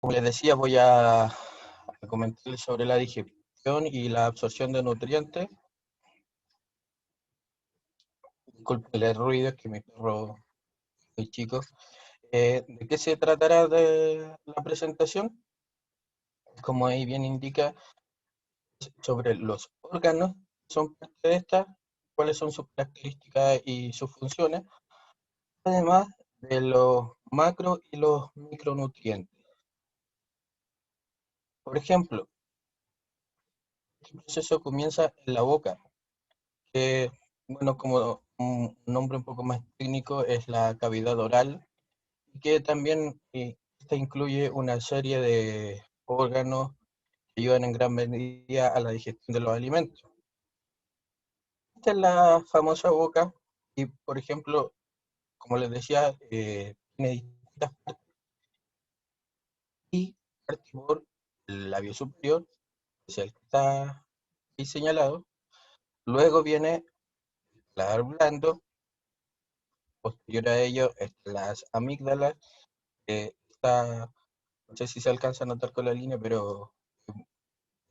Como les decía, voy a comentarles sobre la digestión y la absorción de nutrientes. Disculpen el ruido, es que mi perro es muy chico. ¿De qué se tratará de la presentación? Como ahí bien indica, sobre los órganos que son parte de esta, cuáles son sus características y sus funciones, además de los macro y los micronutrientes. Por ejemplo, este proceso comienza en la boca, que, bueno, como un nombre un poco más técnico, es la cavidad oral, y que también esta incluye una serie de órganos que ayudan en gran medida a la digestión de los alimentos. Esta es la famosa boca, y por ejemplo, como les decía, tiene distintas partes, y parte por el labio superior, que es el que está ahí señalado. Luego viene el paladar blando. Posterior a ello están las amígdalas, que está, no sé si se alcanza a notar con la línea, pero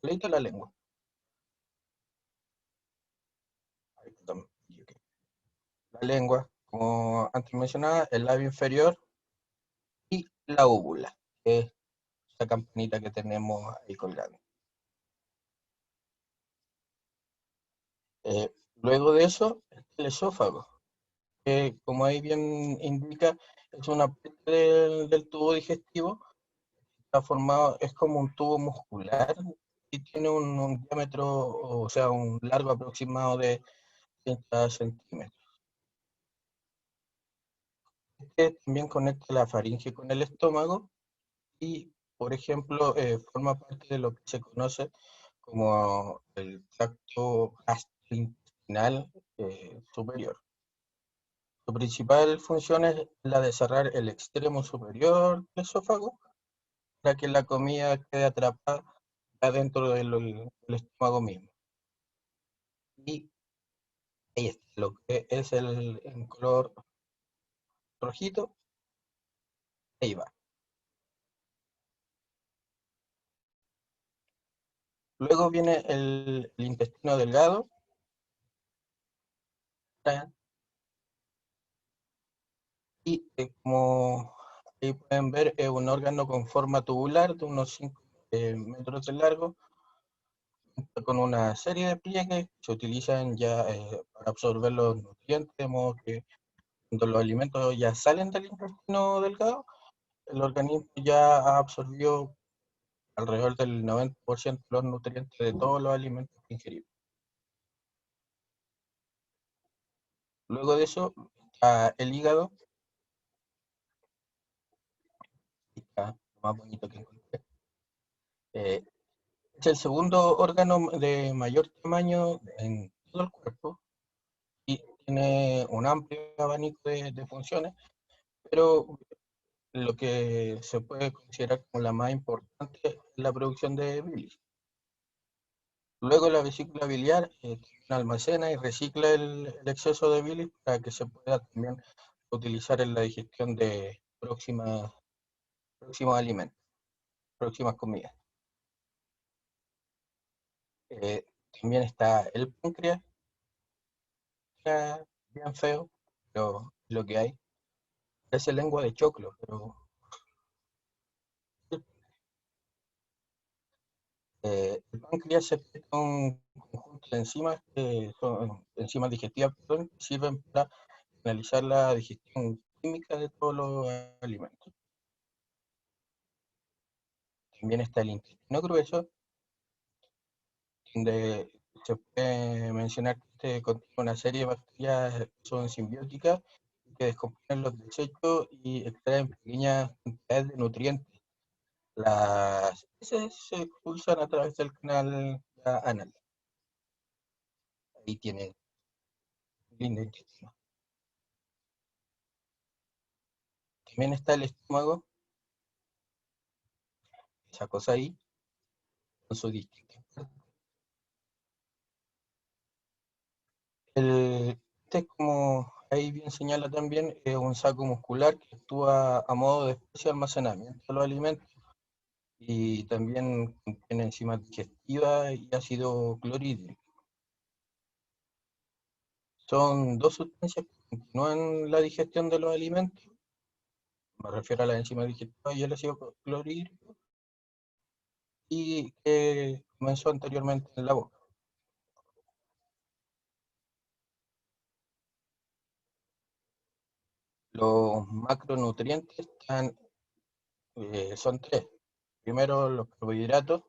leíto la lengua. Ahí está, ok. La lengua, como antes mencionaba, el labio inferior y la úvula, que es la campanita que tenemos ahí colgando. Eh, Luego de eso, está el esófago, que como ahí bien indica, es una parte del tubo digestivo. Está formado, es como un tubo muscular y tiene un diámetro, o sea, un largo aproximado de 30 centímetros. Este también conecta la faringe con el estómago y, por ejemplo, forma parte de lo que se conoce como el tracto gastrointestinal superior. Su principal función es la de cerrar el extremo superior del esófago para que la comida quede atrapada adentro del estómago mismo. Y ahí está, lo que es el color rojito, ahí va. Luego viene el intestino delgado, y como ahí pueden ver, es un órgano con forma tubular de unos 5 metros de largo, con una serie de pliegues que se utilizan ya para absorber los nutrientes, de modo que cuando los alimentos ya salen del intestino delgado, el organismo ya ha absorbido alrededor del 90% de los nutrientes de todos los alimentos que ingerimos. Luego de eso está el hígado, que está lo más bonito que encontré. Eh, es el segundo órgano de mayor tamaño en todo el cuerpo y tiene un amplio abanico de funciones, pero lo que se puede considerar como la más importante es la producción de bilis. Luego la vesícula biliar almacena y recicla el exceso de bilis para que se pueda también utilizar en la digestión de próximos alimentos, próximas comidas. Eh, También está el páncreas, bien feo, pero lo que hay. Parece lengua de choclo, pero el páncreas se es un conjunto de enzimas que son enzimas digestivas, perdón, que sirven para realizar la digestión química de todos los alimentos. También está el intestino grueso, donde se puede mencionar que este contiene una serie de bacterias que son simbióticas que descomponen los desechos y extraen pequeñas cantidades de nutrientes. Las heces se expulsan a través del canal anal. Ahí tiene un lindo intestino. También está el estómago, esa cosa ahí, con sus distintas partes. Este, como ahí bien señala también, es un saco muscular que actúa a modo de espacio de almacenamiento de los alimentos. y también contiene enzimas digestivas y ácido clorhídrico. Son dos sustancias que continúan la digestión de los alimentos, me refiero a la enzima digestiva y el ácido clorhídrico, y que comenzó anteriormente en la boca. Los macronutrientes son tres. Primero, los carbohidratos,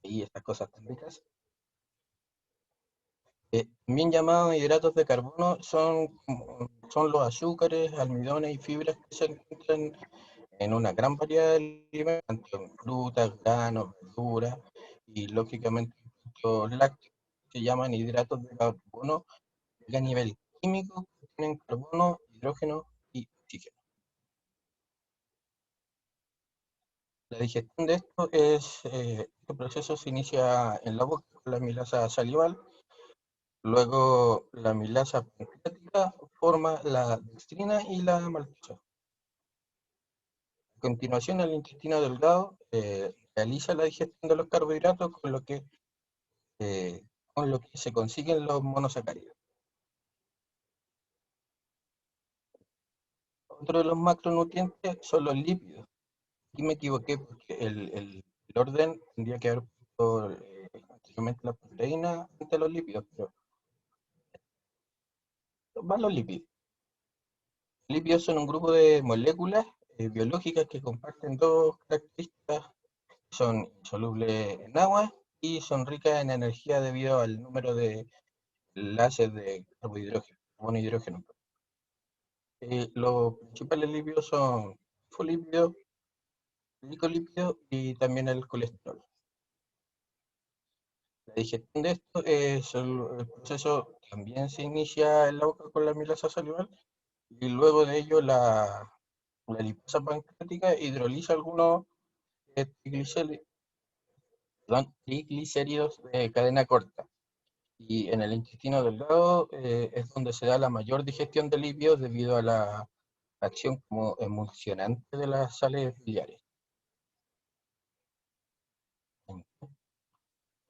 y estas cosas tan ricas. También llamados hidratos de carbono son los azúcares, almidones y fibras que se encuentran en una gran variedad de alimentos, tanto en frutas, granos, verduras y lógicamente los lácteos, que se llaman hidratos de carbono, que a nivel químico tienen carbono, hidrógeno y oxígeno. La digestión de este proceso se inicia en la boca con la amilasa salival. Luego la amilasa pancreática forma la dextrina y la maltosa. A continuación, el intestino delgado realiza la digestión de los carbohidratos, eh, con lo que se consiguen los monosacáridos. Otro de los macronutrientes son los lípidos. Aquí me equivoqué porque el orden tendría que haber puesto anteriormente la proteína ante los lípidos, pero van los lípidos. Los lípidos son un grupo de moléculas biológicas que comparten dos características. Son insolubles en agua y son ricas en energía debido al número de enlaces de carbono e hidrógeno. Los principales lípidos son fosfolípidos, glicolípidos y también el colesterol. La digestión de esto el proceso también se inicia en la boca con la amilasa salival y luego de ello la lipasa pancreática hidroliza algunos triglicéridos, triglicéridos de cadena corta. Y en el intestino delgado es donde se da la mayor digestión de lípidos debido a la acción como emulsionante de las sales biliares.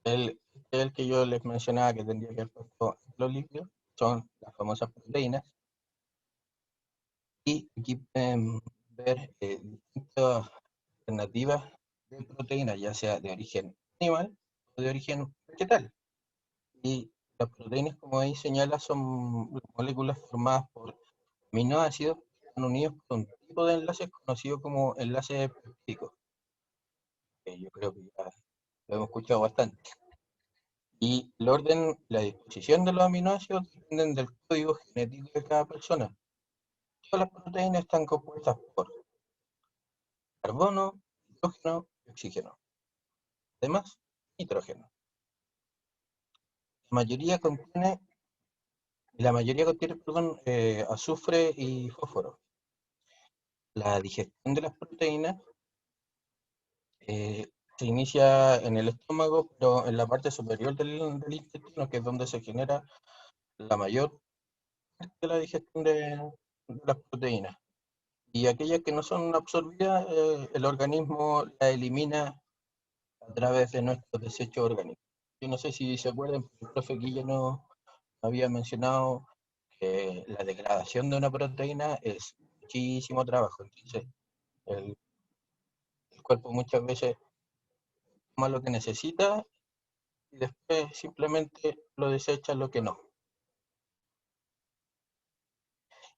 El que yo les mencionaba que tendría que haber puesto los lípidos son las famosas proteínas. Y aquí pueden ver distintas alternativas de proteínas, ya sea de origen animal o de origen vegetal. Y las proteínas, como ahí señala, son moléculas formadas por aminoácidos que están unidos por un tipo de enlaces conocido como enlace peptídico, que yo creo que ya lo hemos escuchado bastante. Y el orden, la disposición de los aminoácidos dependen del código genético de cada persona. Todas las proteínas están compuestas por carbono, hidrógeno y oxígeno. Además, nitrógeno. La mayoría contiene, perdón, azufre y fósforo. La digestión de las proteínas eh, se inicia en el estómago, pero en la parte superior del intestino, que es donde se genera la mayor parte de la digestión de las proteínas. Y aquellas que no son absorbidas, el organismo la elimina a través de nuestros desechos orgánicos. Yo no sé si se acuerdan, pero el profe aquí ya nos había mencionado que la degradación de una proteína es muchísimo trabajo. Entonces, el, el cuerpo muchas veces toma lo que necesita y después simplemente lo desecha lo que no.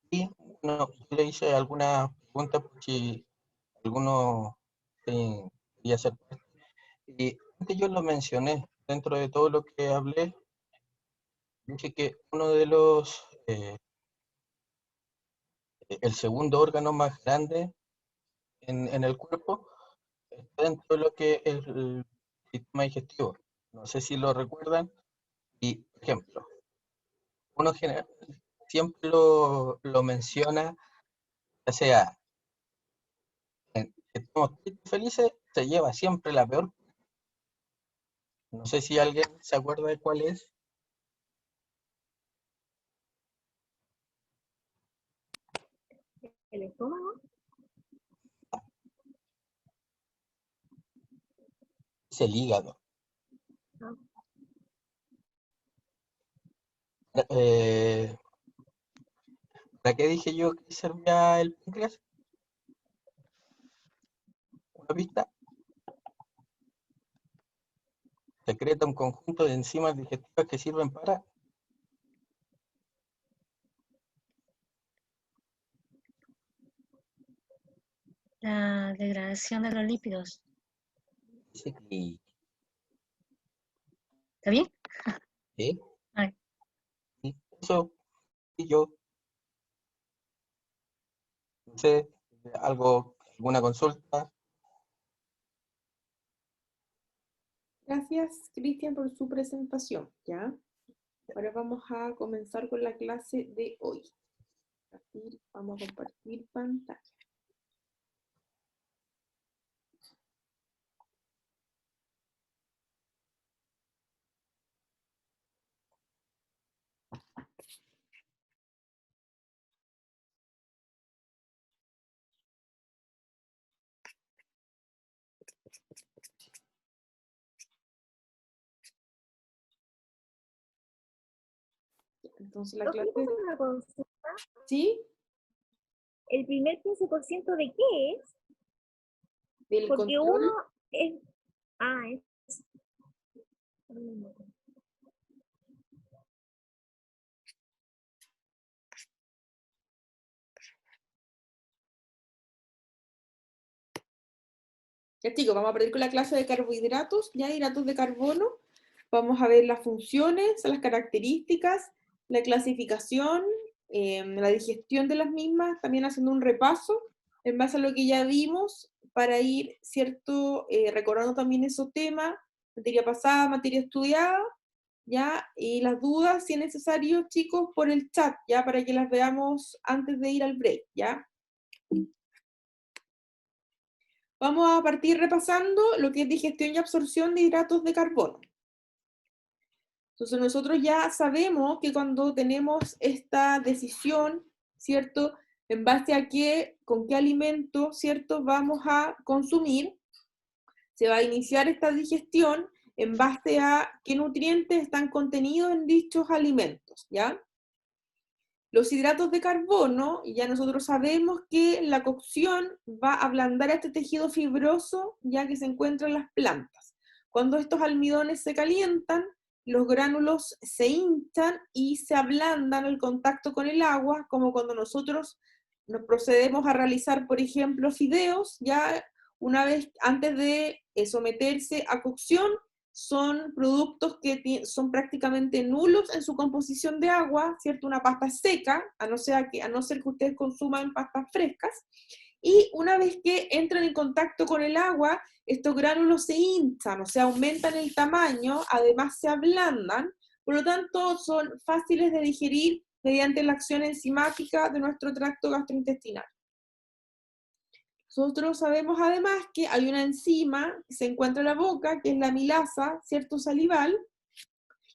Y bueno, yo le hice algunas preguntas por si alguno quería hacer. Y antes yo lo mencioné, dentro de todo lo que hablé, dije que uno de el segundo órgano más grande en el cuerpo está dentro de lo que es el sistema digestivo. No sé si lo recuerdan. Y, por ejemplo, uno siempre lo menciona, ya sea que estamos tristes, felices, se lleva siempre la peor. No sé si alguien se acuerda de cuál es. ¿El estómago? Es el hígado. Ah. ¿Para qué dije yo que servía el páncreas? ¿Una pista? Secreta un conjunto de enzimas digestivas que sirven para... La degradación de los lípidos. Sí. ¿Está bien? ¿Sí? Ay, Sí. Eso, y yo, no sé, alguna consulta. Gracias, Cristian, por su presentación, ¿ya? Ahora vamos a comenzar con la clase de hoy. Vamos a compartir pantalla. Entonces la clase... una consulta. ¿Sí? ¿El primer 15% de qué es? Del Porque control. uno es... Ah, es... Ya chicos, vamos a partir con la clase de carbohidratos, ya hidratos de carbono. Vamos a ver las funciones, las características, la clasificación, la digestión de las mismas, también haciendo un repaso en base a lo que ya vimos para ir, ¿cierto? Recordando también esos temas, materia pasada, materia estudiada, ¿ya? Y las dudas, si es necesario, chicos, por el chat, ¿ya? Para que las veamos antes de ir al break, ¿ya? Vamos a partir repasando lo que es digestión y absorción de hidratos de carbono. Entonces nosotros ya sabemos que cuando tenemos esta decisión, ¿cierto? En base a qué, con qué alimento, ¿cierto? Vamos a consumir, se va a iniciar esta digestión en base a qué nutrientes están contenidos en dichos alimentos, ¿ya? Los hidratos de carbono, ya nosotros sabemos que la cocción va a ablandar este tejido fibroso ya que se encuentra en las plantas. Cuando estos almidones se calientan, los gránulos se hinchan y se ablandan al contacto con el agua, como cuando nosotros nos procedemos a realizar, por ejemplo, fideos, ya una vez antes de someterse a cocción, son productos que son prácticamente nulos en su composición de agua, ¿cierto? Una pasta seca, a no ser que ustedes consuman pastas frescas, y una vez que entran en contacto con el agua, estos gránulos se hinchan, o sea, aumentan el tamaño, además se ablandan, por lo tanto son fáciles de digerir mediante la acción enzimática de nuestro tracto gastrointestinal. Nosotros sabemos además que hay una enzima que se encuentra en la boca, que es la amilasa, ¿cierto? Salival,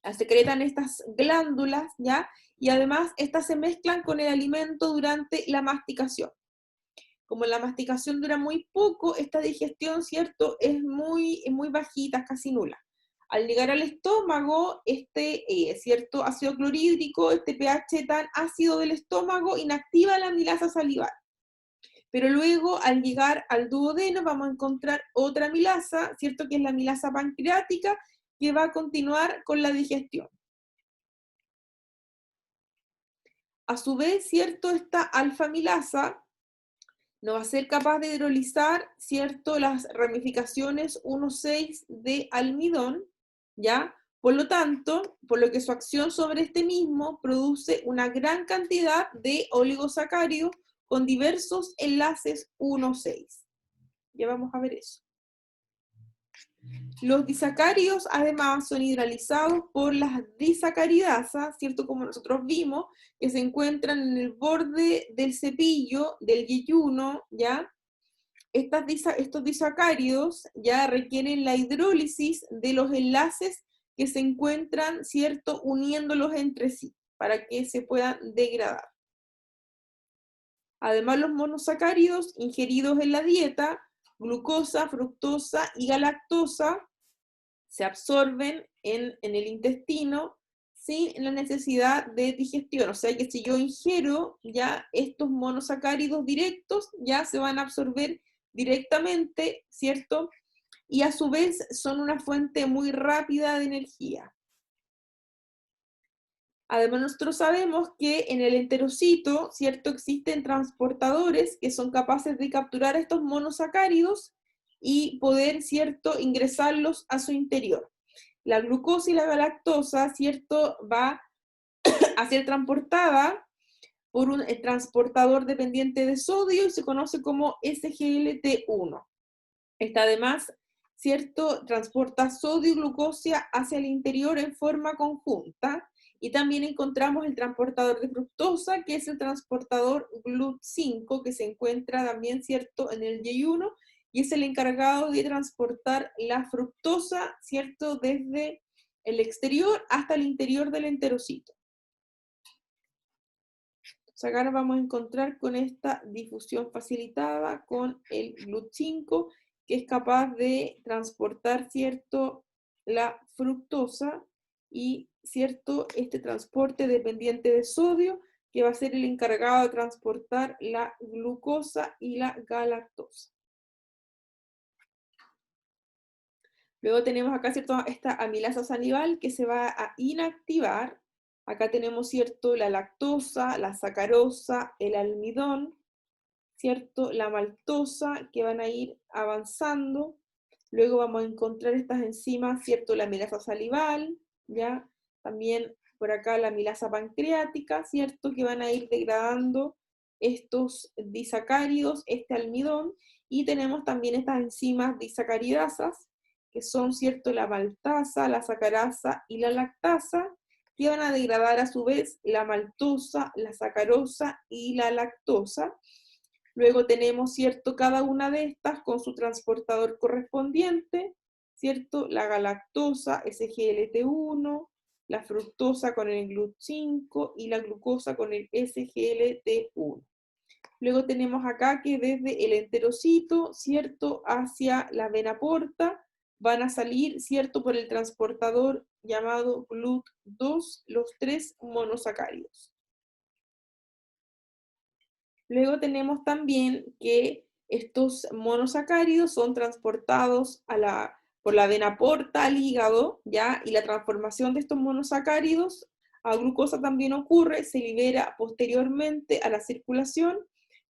la secretan estas glándulas, ¿ya? Y además estas se mezclan con el alimento durante la masticación. Como la masticación dura muy poco, esta digestión, ¿cierto? Es muy bajita, es casi nula. Al llegar al estómago, cierto ácido clorhídrico, este pH tan ácido del estómago, inactiva la amilasa salival. Pero luego, al llegar al duodeno, vamos a encontrar otra amilasa, ¿cierto? Que es la amilasa pancreática, que va a continuar con la digestión. A su vez, ¿cierto? Esta alfa-amilasa no va a ser capaz de hidrolizar, ¿cierto? Las ramificaciones 1,6 de almidón, ¿ya? Por lo tanto, por lo que su acción sobre este mismo produce una gran cantidad de oligosacáridos con diversos enlaces 1,6. Ya vamos a ver eso. Los disacáridos además son hidrolizados por las disacaridasas, ¿cierto? Como nosotros vimos, que se encuentran en el borde del cepillo, del yeyuno, ¿ya? Estos disacáridos ya requieren la hidrólisis de los enlaces que se encuentran, ¿cierto? Uniéndolos entre sí, para que se puedan degradar. Además, los monosacáridos ingeridos en la dieta, glucosa, fructosa y galactosa, se absorben en el intestino sin la necesidad de digestión. O sea que si yo ingiero ya estos monosacáridos directos, ya se van a absorber directamente, ¿cierto? Y a su vez son una fuente muy rápida de energía. Además, nosotros sabemos que en el enterocito, ¿cierto? Existen transportadores que son capaces de capturar estos monosacáridos y poder, ¿cierto?, ingresarlos a su interior. La glucosa y la galactosa, ¿cierto?, va a ser transportada por un transportador dependiente de sodio y se conoce como SGLT1. Esta además, ¿cierto?, transporta sodio y glucosa hacia el interior en forma conjunta. Y también encontramos el transportador de fructosa, que es el transportador GLUT5, que se encuentra también, ¿cierto?, en el Y1, y es el encargado de transportar la fructosa, ¿cierto?, desde el exterior hasta el interior del enterocito. Entonces acá nos vamos a encontrar con esta difusión facilitada con el GLUT5, que es capaz de transportar, ¿cierto?, la fructosa y, ¿cierto?, este transporte dependiente de sodio, que va a ser el encargado de transportar la glucosa y la galactosa. Luego tenemos acá, ¿cierto?, esta amilasa salival que se va a inactivar. Acá tenemos, ¿cierto?, la lactosa, la sacarosa, el almidón, ¿cierto?, la maltosa, que van a ir avanzando. Luego vamos a encontrar estas enzimas, ¿cierto?, la amilasa salival, ¿ya? También por acá la amilasa pancreática, ¿cierto?, que van a ir degradando estos disacáridos, este almidón, y tenemos también estas enzimas disacaridasas, que son, ¿cierto?, la maltasa, la sacarasa y la lactasa, que van a degradar a su vez la maltosa, la sacarosa y la lactosa. Luego tenemos, ¿cierto?, cada una de estas con su transportador correspondiente, ¿cierto? La galactosa, SGLT1, la fructosa con el GLUT5 y la glucosa con el SGLT1. Luego tenemos acá que desde el enterocito, ¿cierto?, hacia la vena porta, van a salir, ¿cierto?, por el transportador llamado GLUT2, los 3 monosacáridos. Luego tenemos también que estos monosacáridos son transportados por la vena porta al hígado, ¿ya? Y la transformación de estos monosacáridos a glucosa también ocurre, se libera posteriormente a la circulación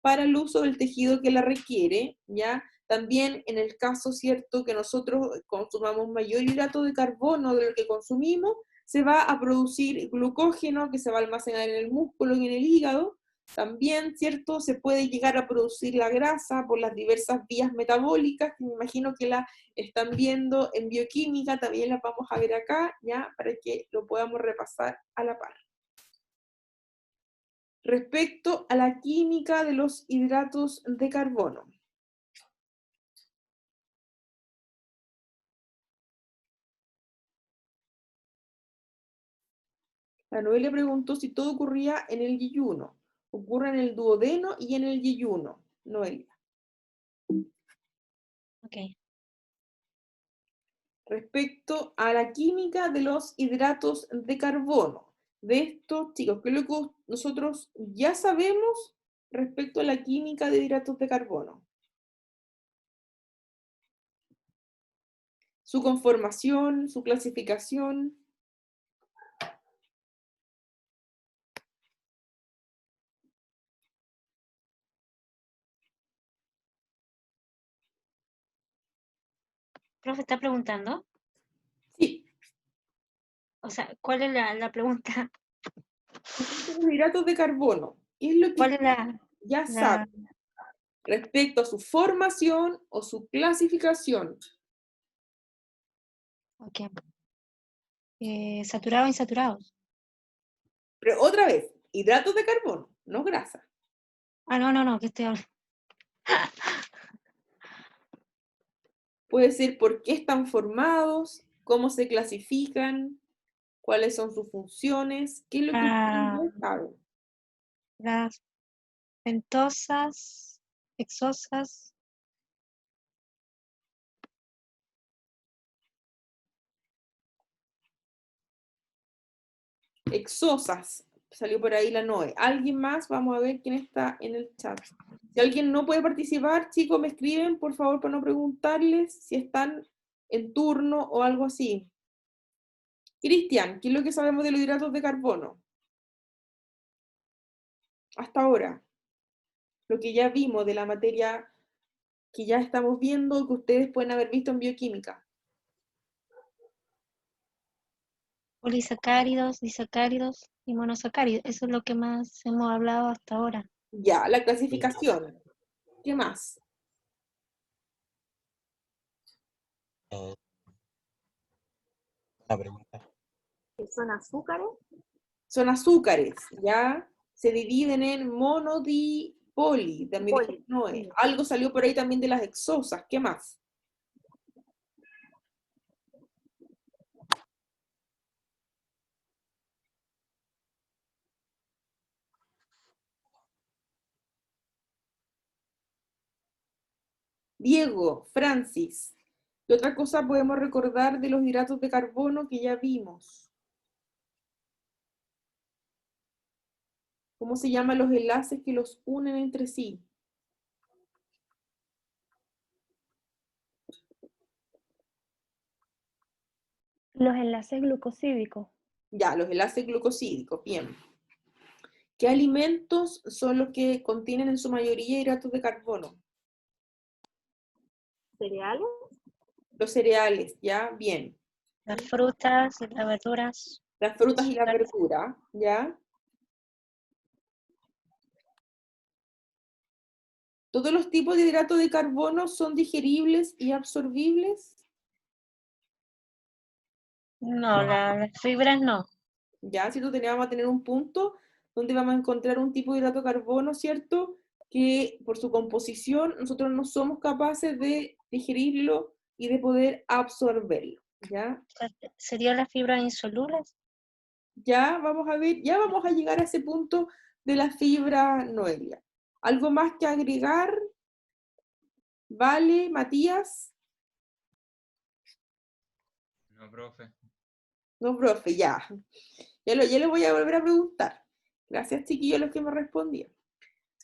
para el uso del tejido que la requiere, ¿ya? También en el caso, ¿cierto?, que nosotros consumamos mayor hidrato de carbono de lo que consumimos, se va a producir glucógeno que se va a almacenar en el músculo y en el hígado. También, ¿cierto?, se puede llegar a producir la grasa por las diversas vías metabólicas, que me imagino que la están viendo en bioquímica, también la vamos a ver acá, ¿ya?, para que lo podamos repasar a la par. Respecto a la química de los hidratos de carbono. La Noelia preguntó si todo ocurría en el yeyuno. Ocurre en el duodeno y en el yeyuno, Noelia. Ok. Respecto a la química de los hidratos de carbono. De esto, chicos, ¿qué es lo que nosotros ya sabemos respecto a la química de hidratos de carbono? Su conformación, su clasificación. Profe, está preguntando. Sí, O sea, ¿cuál es la pregunta? respecto a los hidratos de carbono. ¿Qué es lo ¿Cuál que es la, ya saben respecto a su formación o su clasificación? ok. Saturados e insaturados? Pero otra vez, hidratos de carbono, no grasa. Ah, no, que estoy hablando. Puede ser por qué están formados, cómo se clasifican, cuáles son sus funciones, qué es lo que Ah, ustedes ya saben. las pentosas, hexosas, Exosas. Salió por ahí la Noe. ¿Alguien más? Vamos a ver quién está en el chat. Si alguien no puede participar, chicos, me escriben, por favor, para no preguntarles si están en turno o algo así. Cristian, ¿qué es lo que sabemos de los hidratos de carbono? Hasta ahora. Lo que ya vimos de la materia que ya estamos viendo, que ustedes pueden haber visto en bioquímica. Polisacáridos, disacáridos y monosacáridos. Eso es lo que más hemos hablado hasta ahora. Ya, la clasificación. ¿Qué más? Eh, una pregunta. ¿Que son azúcares? Son azúcares, ¿ya? Se dividen en monodipoli, también Poli. dijo Noé. Algo salió por ahí también de las exosas, ¿qué más? Diego, Francis, ¿qué otra cosa podemos recordar de los hidratos de carbono que ya vimos? ¿Cómo se llaman los enlaces que los unen entre sí? Los enlaces glucosídicos. Ya, los enlaces glucosídicos, bien. ¿Qué alimentos son los que contienen en su mayoría hidratos de carbono? ¿Cereales? Los cereales, ¿ya? Bien. Las frutas y las verduras. Las frutas y la vegetales. verdura, ¿ya? ¿Todos los tipos de hidratos de carbono son digeribles y absorbibles? No, las fibras no. Ya, si vamos a tener un punto donde vamos a encontrar un tipo de hidrato de carbono, ¿cierto? Que por su composición nosotros no somos capaces de digerirlo y de poder absorberlo, ¿ya? ¿Serían las fibras insolubles? Ya vamos a ver, ya vamos a llegar a ese punto de la fibra, Noelia. ¿Algo más que agregar? ¿Vale, Matías? No, profe. No, profe, ya. Ya le voy a volver a preguntar. Gracias, chiquillos, los que me respondían.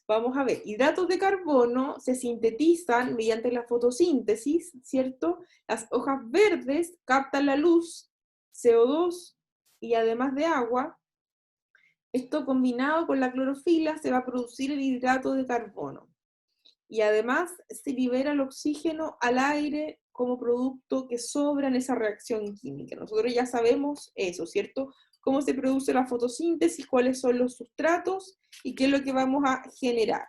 Vamos a ver, hidratos de carbono se sintetizan mediante la fotosíntesis, ¿cierto? Las hojas verdes captan la luz, CO2 y además de agua. Esto combinado con la clorofila se va a producir el hidrato de carbono. Y además se libera el oxígeno al aire como producto que sobra en esa reacción química. Nosotros ya sabemos eso, ¿cierto? Cómo se produce la fotosíntesis, cuáles son los sustratos y qué es lo que vamos a generar.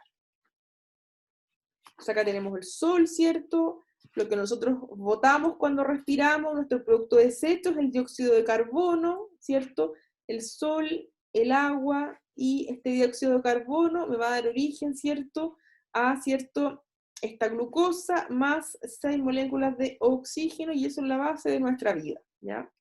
O sea, acá tenemos el sol, ¿cierto? Lo que nosotros botamos cuando respiramos, nuestro producto de desecho es el dióxido de carbono, ¿cierto? El sol, el agua y este dióxido de carbono me va a dar origen, ¿cierto? A, ¿cierto? Esta glucosa más 6 moléculas de oxígeno y eso es la base de nuestra vida, ¿ya?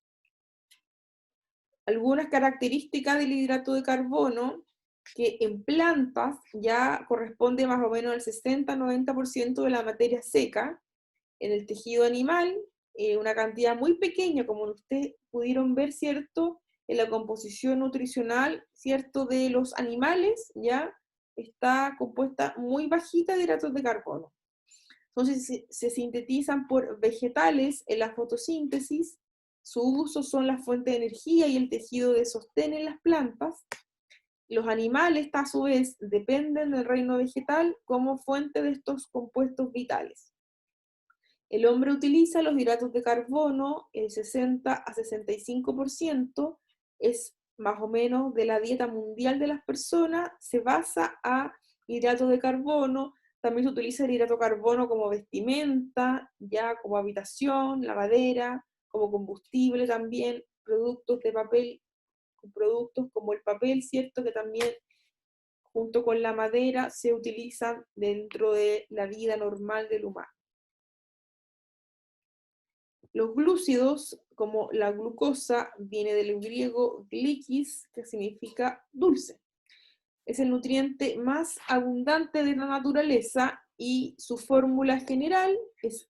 Algunas características del hidrato de carbono que en plantas ya corresponde más o menos al 60-90% de la materia seca, en el tejido animal, una cantidad muy pequeña, como ustedes pudieron ver, ¿cierto? En la composición nutricional, ¿cierto? De los animales, ya está compuesta muy bajita de hidratos de carbono. Entonces se sintetizan por vegetales en la fotosíntesis, su uso son las fuentes de energía y el tejido de sostén en las plantas. Los animales, a su vez, dependen del reino vegetal como fuente de estos compuestos vitales. El hombre utiliza los hidratos de carbono, el 60-65%, es más o menos de la dieta mundial de las personas, se basa a hidratos de carbono. También se utiliza el hidrato de carbono como vestimenta, ya como habitación, lavadera, como combustible también, productos de papel, productos como el papel, ¿cierto? Que también junto con la madera se utilizan dentro de la vida normal del humano. Los glúcidos, como la glucosa, viene del griego glikis, que significa dulce. Es el nutriente más abundante de la naturaleza y su fórmula general es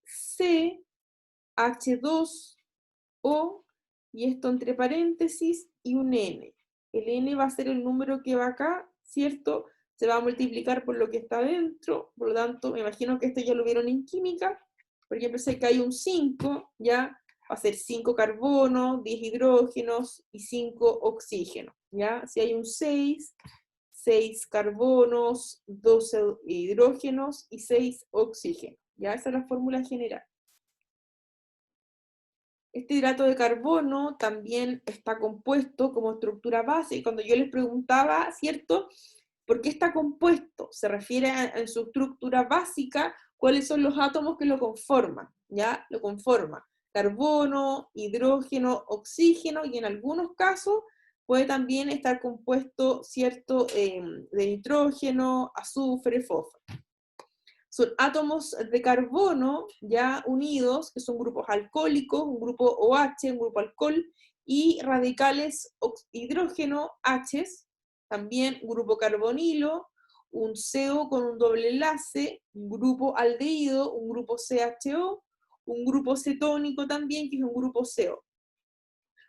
CH2O, y esto entre paréntesis y un N. el n va a ser el número que va acá, ¿cierto? Se va a multiplicar por lo que está dentro, por lo tanto, me imagino que esto ya lo vieron en química. Por ejemplo, si acá hay un 5, ya va a ser 5 carbonos, 10 hidrógenos y 5 oxígenos, ¿ya? Si hay un 6 carbonos, 12 hidrógenos y 6 oxígenos, ¿ya? Esa es la fórmula general. Este hidrato de carbono también está compuesto como estructura base, y cuando yo les preguntaba, ¿cierto?, ¿por qué está compuesto? Se refiere en su estructura básica, cuáles son los átomos que lo conforman, ¿ya? Lo conforma carbono, hidrógeno, oxígeno, y en algunos casos puede también estar compuesto, ¿cierto?, de nitrógeno, azufre, fósforo. Son átomos de carbono ya unidos, que son grupos alcohólicos, un grupo OH, un grupo alcohol, y radicales hidrógeno, H, también un grupo carbonilo, un CO con un doble enlace, un grupo aldehído, un grupo CHO, un grupo cetónico también, que es un grupo CO.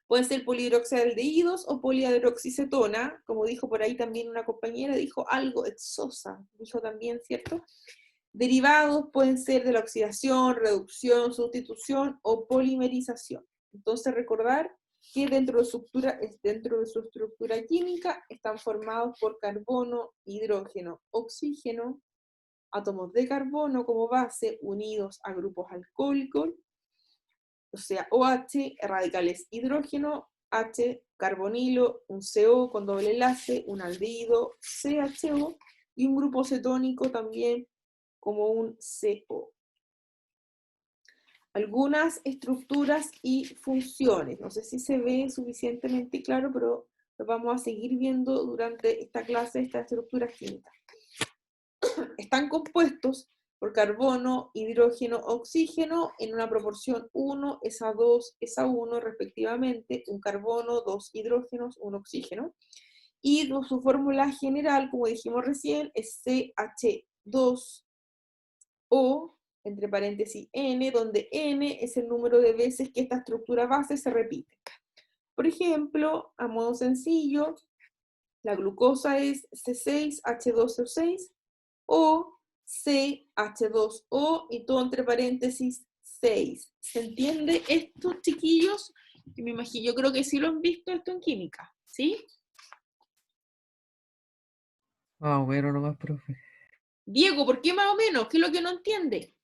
Pueden ser polihidroxialdehídos o polihidroxicetona, como dijo por ahí también una compañera, dijo algo exosa, dijo también, ¿cierto? Derivados pueden ser de la oxidación, reducción, sustitución o polimerización. Entonces recordar que dentro de su estructura química están formados por carbono, hidrógeno, oxígeno, átomos de carbono como base unidos a grupos alcohólicos, o sea, OH, radicales hidrógeno, H, carbonilo, un CO con doble enlace, un aldehído, CHO, y un grupo cetónico también como un CO. Algunas estructuras y funciones. No sé si se ve suficientemente claro, pero lo vamos a seguir viendo durante esta clase, estas estructuras químicas. Están compuestos por carbono, hidrógeno, oxígeno en una proporción 1 es a 2 es a 1 respectivamente, un carbono, 2 hidrógenos, un oxígeno. Y su fórmula general, como dijimos recién, es CH2O, entre paréntesis N, donde N es el número de veces que esta estructura base se repite. Por ejemplo, a modo sencillo, la glucosa es C6H12O6 o CH2O y todo entre paréntesis 6. ¿Se entiende esto, chiquillos? Me imagino, yo creo que sí lo han visto esto en química, ¿sí? Más o menos nomás, profe. Diego, ¿por qué más o menos? ¿Qué es lo que no entiende?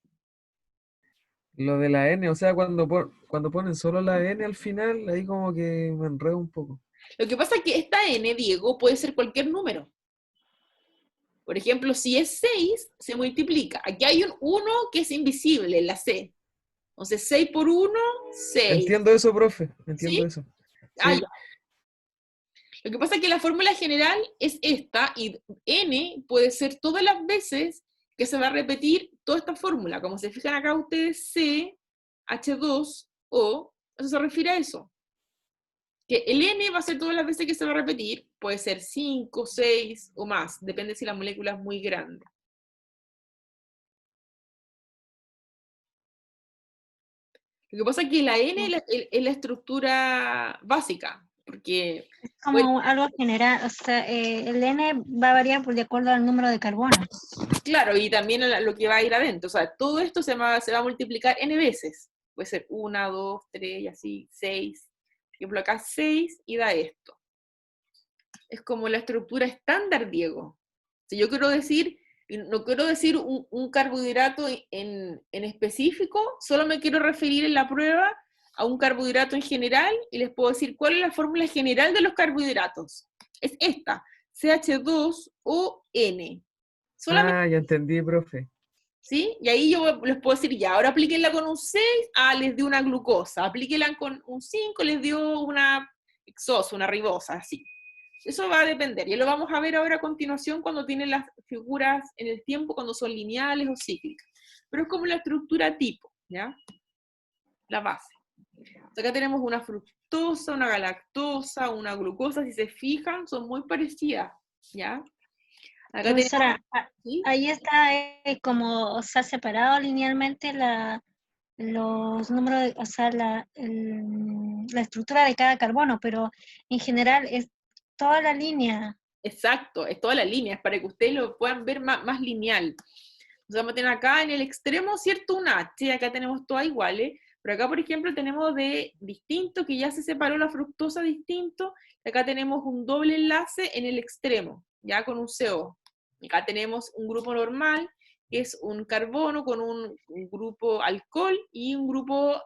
Lo de la N, o sea, cuando ponen solo la N al final, ahí como que me enredo un poco. Lo que pasa es que esta N, Diego, puede ser cualquier número. Por ejemplo, si es 6, se multiplica. Aquí hay un 1 que es invisible, la C. Entonces, 6 por 1, 6. Entiendo eso, profe, entiendo ¿Sí? eso. Ah, Sí. ya. Lo que pasa es que la fórmula general es esta, y N puede ser todas las veces que se va a repetir toda esta fórmula. Como se fijan acá ustedes, C, H2O, eso se refiere a eso. Que el N va a ser todas las veces que se va a repetir, puede ser 5, 6 o más, depende si la molécula es muy grande. Lo que pasa es que la N es la estructura básica, porque Como algo general, o sea, el N va a variar de acuerdo al número de carbono. claro, y también lo que va a ir adentro, o sea, todo esto se va a multiplicar n veces. Puede ser 1, 2, 3 y así, 6. Por ejemplo, acá 6 y da esto. Es como la estructura estándar, Diego. Si yo quiero decir, no quiero decir un carbohidrato en específico, solo me quiero referir en la prueba a un carbohidrato en general y les puedo decir cuál es la fórmula general de los carbohidratos. Es esta, CH2ON. Solamente, Ah, ya entendí, profe. ¿sí? Y ahí yo les puedo decir, ya, ahora aplíquenla con un 6, les dio una glucosa. Aplíquenla con un 5, les dio una hexosa, una ribosa, así. Eso va a depender, y lo vamos a ver ahora a continuación cuando tienen las figuras en el tiempo, cuando son lineales o cíclicas. Pero es como la estructura tipo, ¿ya? La base. Entonces acá tenemos una fructosa, una galactosa, una glucosa, si se fijan, son muy parecidas, ¿ya? Acá tenemos, Profesora, ¿sí? ahí está como, o sea, separado linealmente los números, o sea, la estructura de cada carbono, pero en general toda la línea. Exacto, es toda la línea, es para que ustedes lo puedan ver más lineal. Entonces vamos a tener acá en el extremo, ¿cierto? Un H, acá tenemos todas iguales, pero acá, por ejemplo, tenemos de distinto, que ya se separó la fructosa distinto, y acá tenemos un doble enlace en el extremo, ya con un CO. Acá tenemos un grupo normal, que es un carbono con un grupo alcohol y un grupo,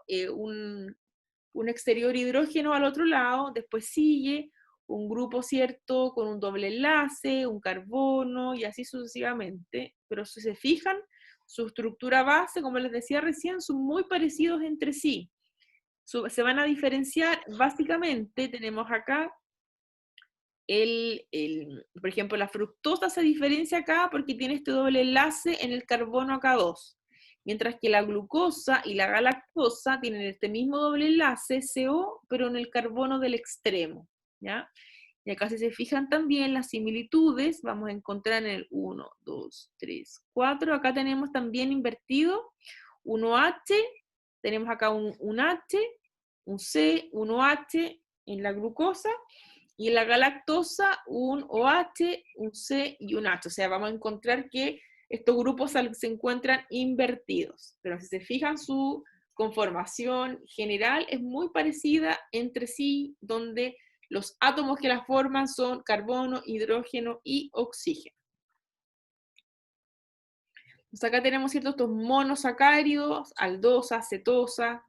un exterior hidrógeno al otro lado, después sigue un grupo, ¿cierto?, con un doble enlace, un carbono, y así sucesivamente. Pero si se fijan, su estructura base, como les decía recién, son muy parecidos entre sí. Se van a diferenciar, básicamente, tenemos acá, por ejemplo, la fructosa se diferencia acá porque tiene este doble enlace en el carbono K2. Mientras que la glucosa y la galactosa tienen este mismo doble enlace, CO, pero en el carbono del extremo, ¿ya? Y acá si se fijan también las similitudes, vamos a encontrar en el 1, 2, 3, 4, acá tenemos también invertido, 1H, tenemos acá un H, un C, 1H en la glucosa, y en la galactosa un OH, un C y un H, o sea, vamos a encontrar que estos grupos se encuentran invertidos, pero si se fijan su conformación general es muy parecida entre sí, donde los átomos que la forman son carbono, hidrógeno y oxígeno. Entonces acá tenemos ciertos estos monosacáridos, aldosa, cetosa,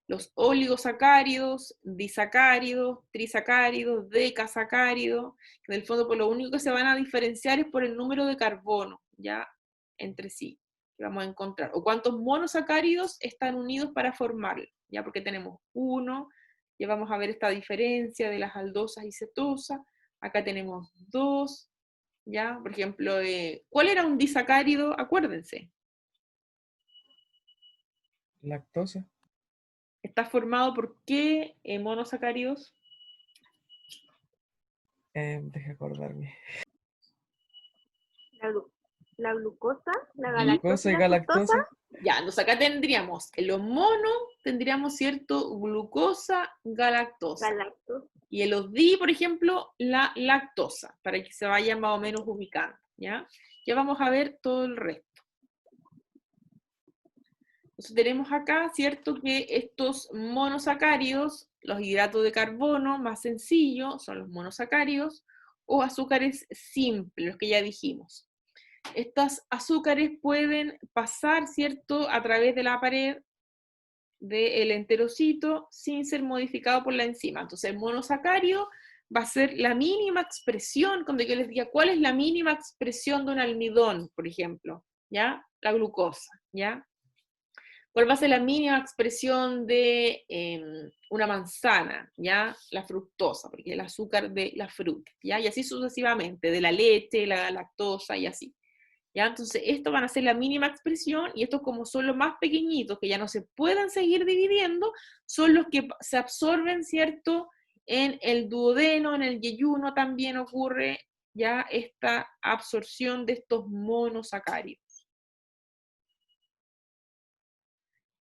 los oligosacáridos, disacáridos, trisacáridos, decasacáridos, que en el fondo por lo único que se van a diferenciar es por el número de carbono, ya, entre sí, que vamos a encontrar, o cuántos monosacáridos están unidos para formarlo, ya, porque tenemos uno, ya vamos a ver esta diferencia de las aldosas y cetosas, acá tenemos dos, ya, por ejemplo, ¿cuál era un disacárido? Acuérdense. Lactosa. ¿Está formado por qué monosacáridos? Deja acordarme. La glucosa, la Glucosa galactosa y y la fructosa. galactosa. Ya, entonces acá tendríamos, en los monos tendríamos, ¿cierto? Glucosa, galactosa. Galactosa. Y en los di, por ejemplo, la lactosa, para que se vayan más o menos ubicando, ¿ya? Ya vamos a ver todo el resto. Entonces tenemos acá, ¿cierto? Que estos monosacáridos, los hidratos de carbono más sencillos, son los monosacáridos, o azúcares simples, los que ya dijimos. Estos azúcares pueden pasar, ¿cierto?, a través de la pared del enterocito sin ser modificado por la enzima. Entonces el monosacárido va a ser la mínima expresión, cuando yo les diga cuál es la mínima expresión de un almidón, por ejemplo, ¿ya? La glucosa, ¿ya? ¿Cuál va a ser la mínima expresión de una manzana? ¿Ya? La fructosa, porque es el azúcar de la fruta, ¿ya? Y así sucesivamente, de la leche, la lactosa y así. ¿Ya? Entonces, estos van a ser la mínima expresión, y estos, como son los más pequeñitos, que ya no se pueden seguir dividiendo, son los que se absorben, ¿cierto?, en el duodeno, en el yeyuno también ocurre ya esta absorción de estos monosacáridos.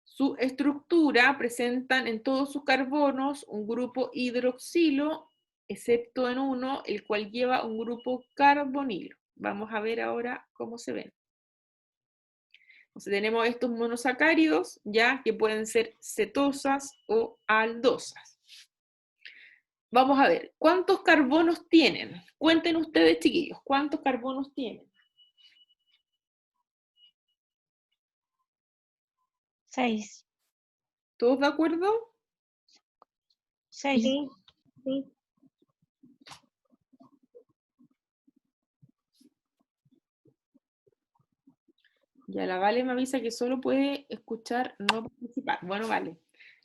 Su estructura presentan en todos sus carbonos un grupo hidroxilo, excepto en uno, el cual lleva un grupo carbonilo. Vamos a ver ahora cómo se ven. Entonces tenemos estos monosacáridos, ya, que pueden ser cetosas o aldosas. Vamos a ver, ¿cuántos carbonos tienen? Cuenten ustedes, chiquillos, ¿cuántos carbonos tienen? 6. ¿Todos de acuerdo? 6. Sí, sí. Ya la Vale me avisa que solo puede escuchar, no participar. Bueno, vale.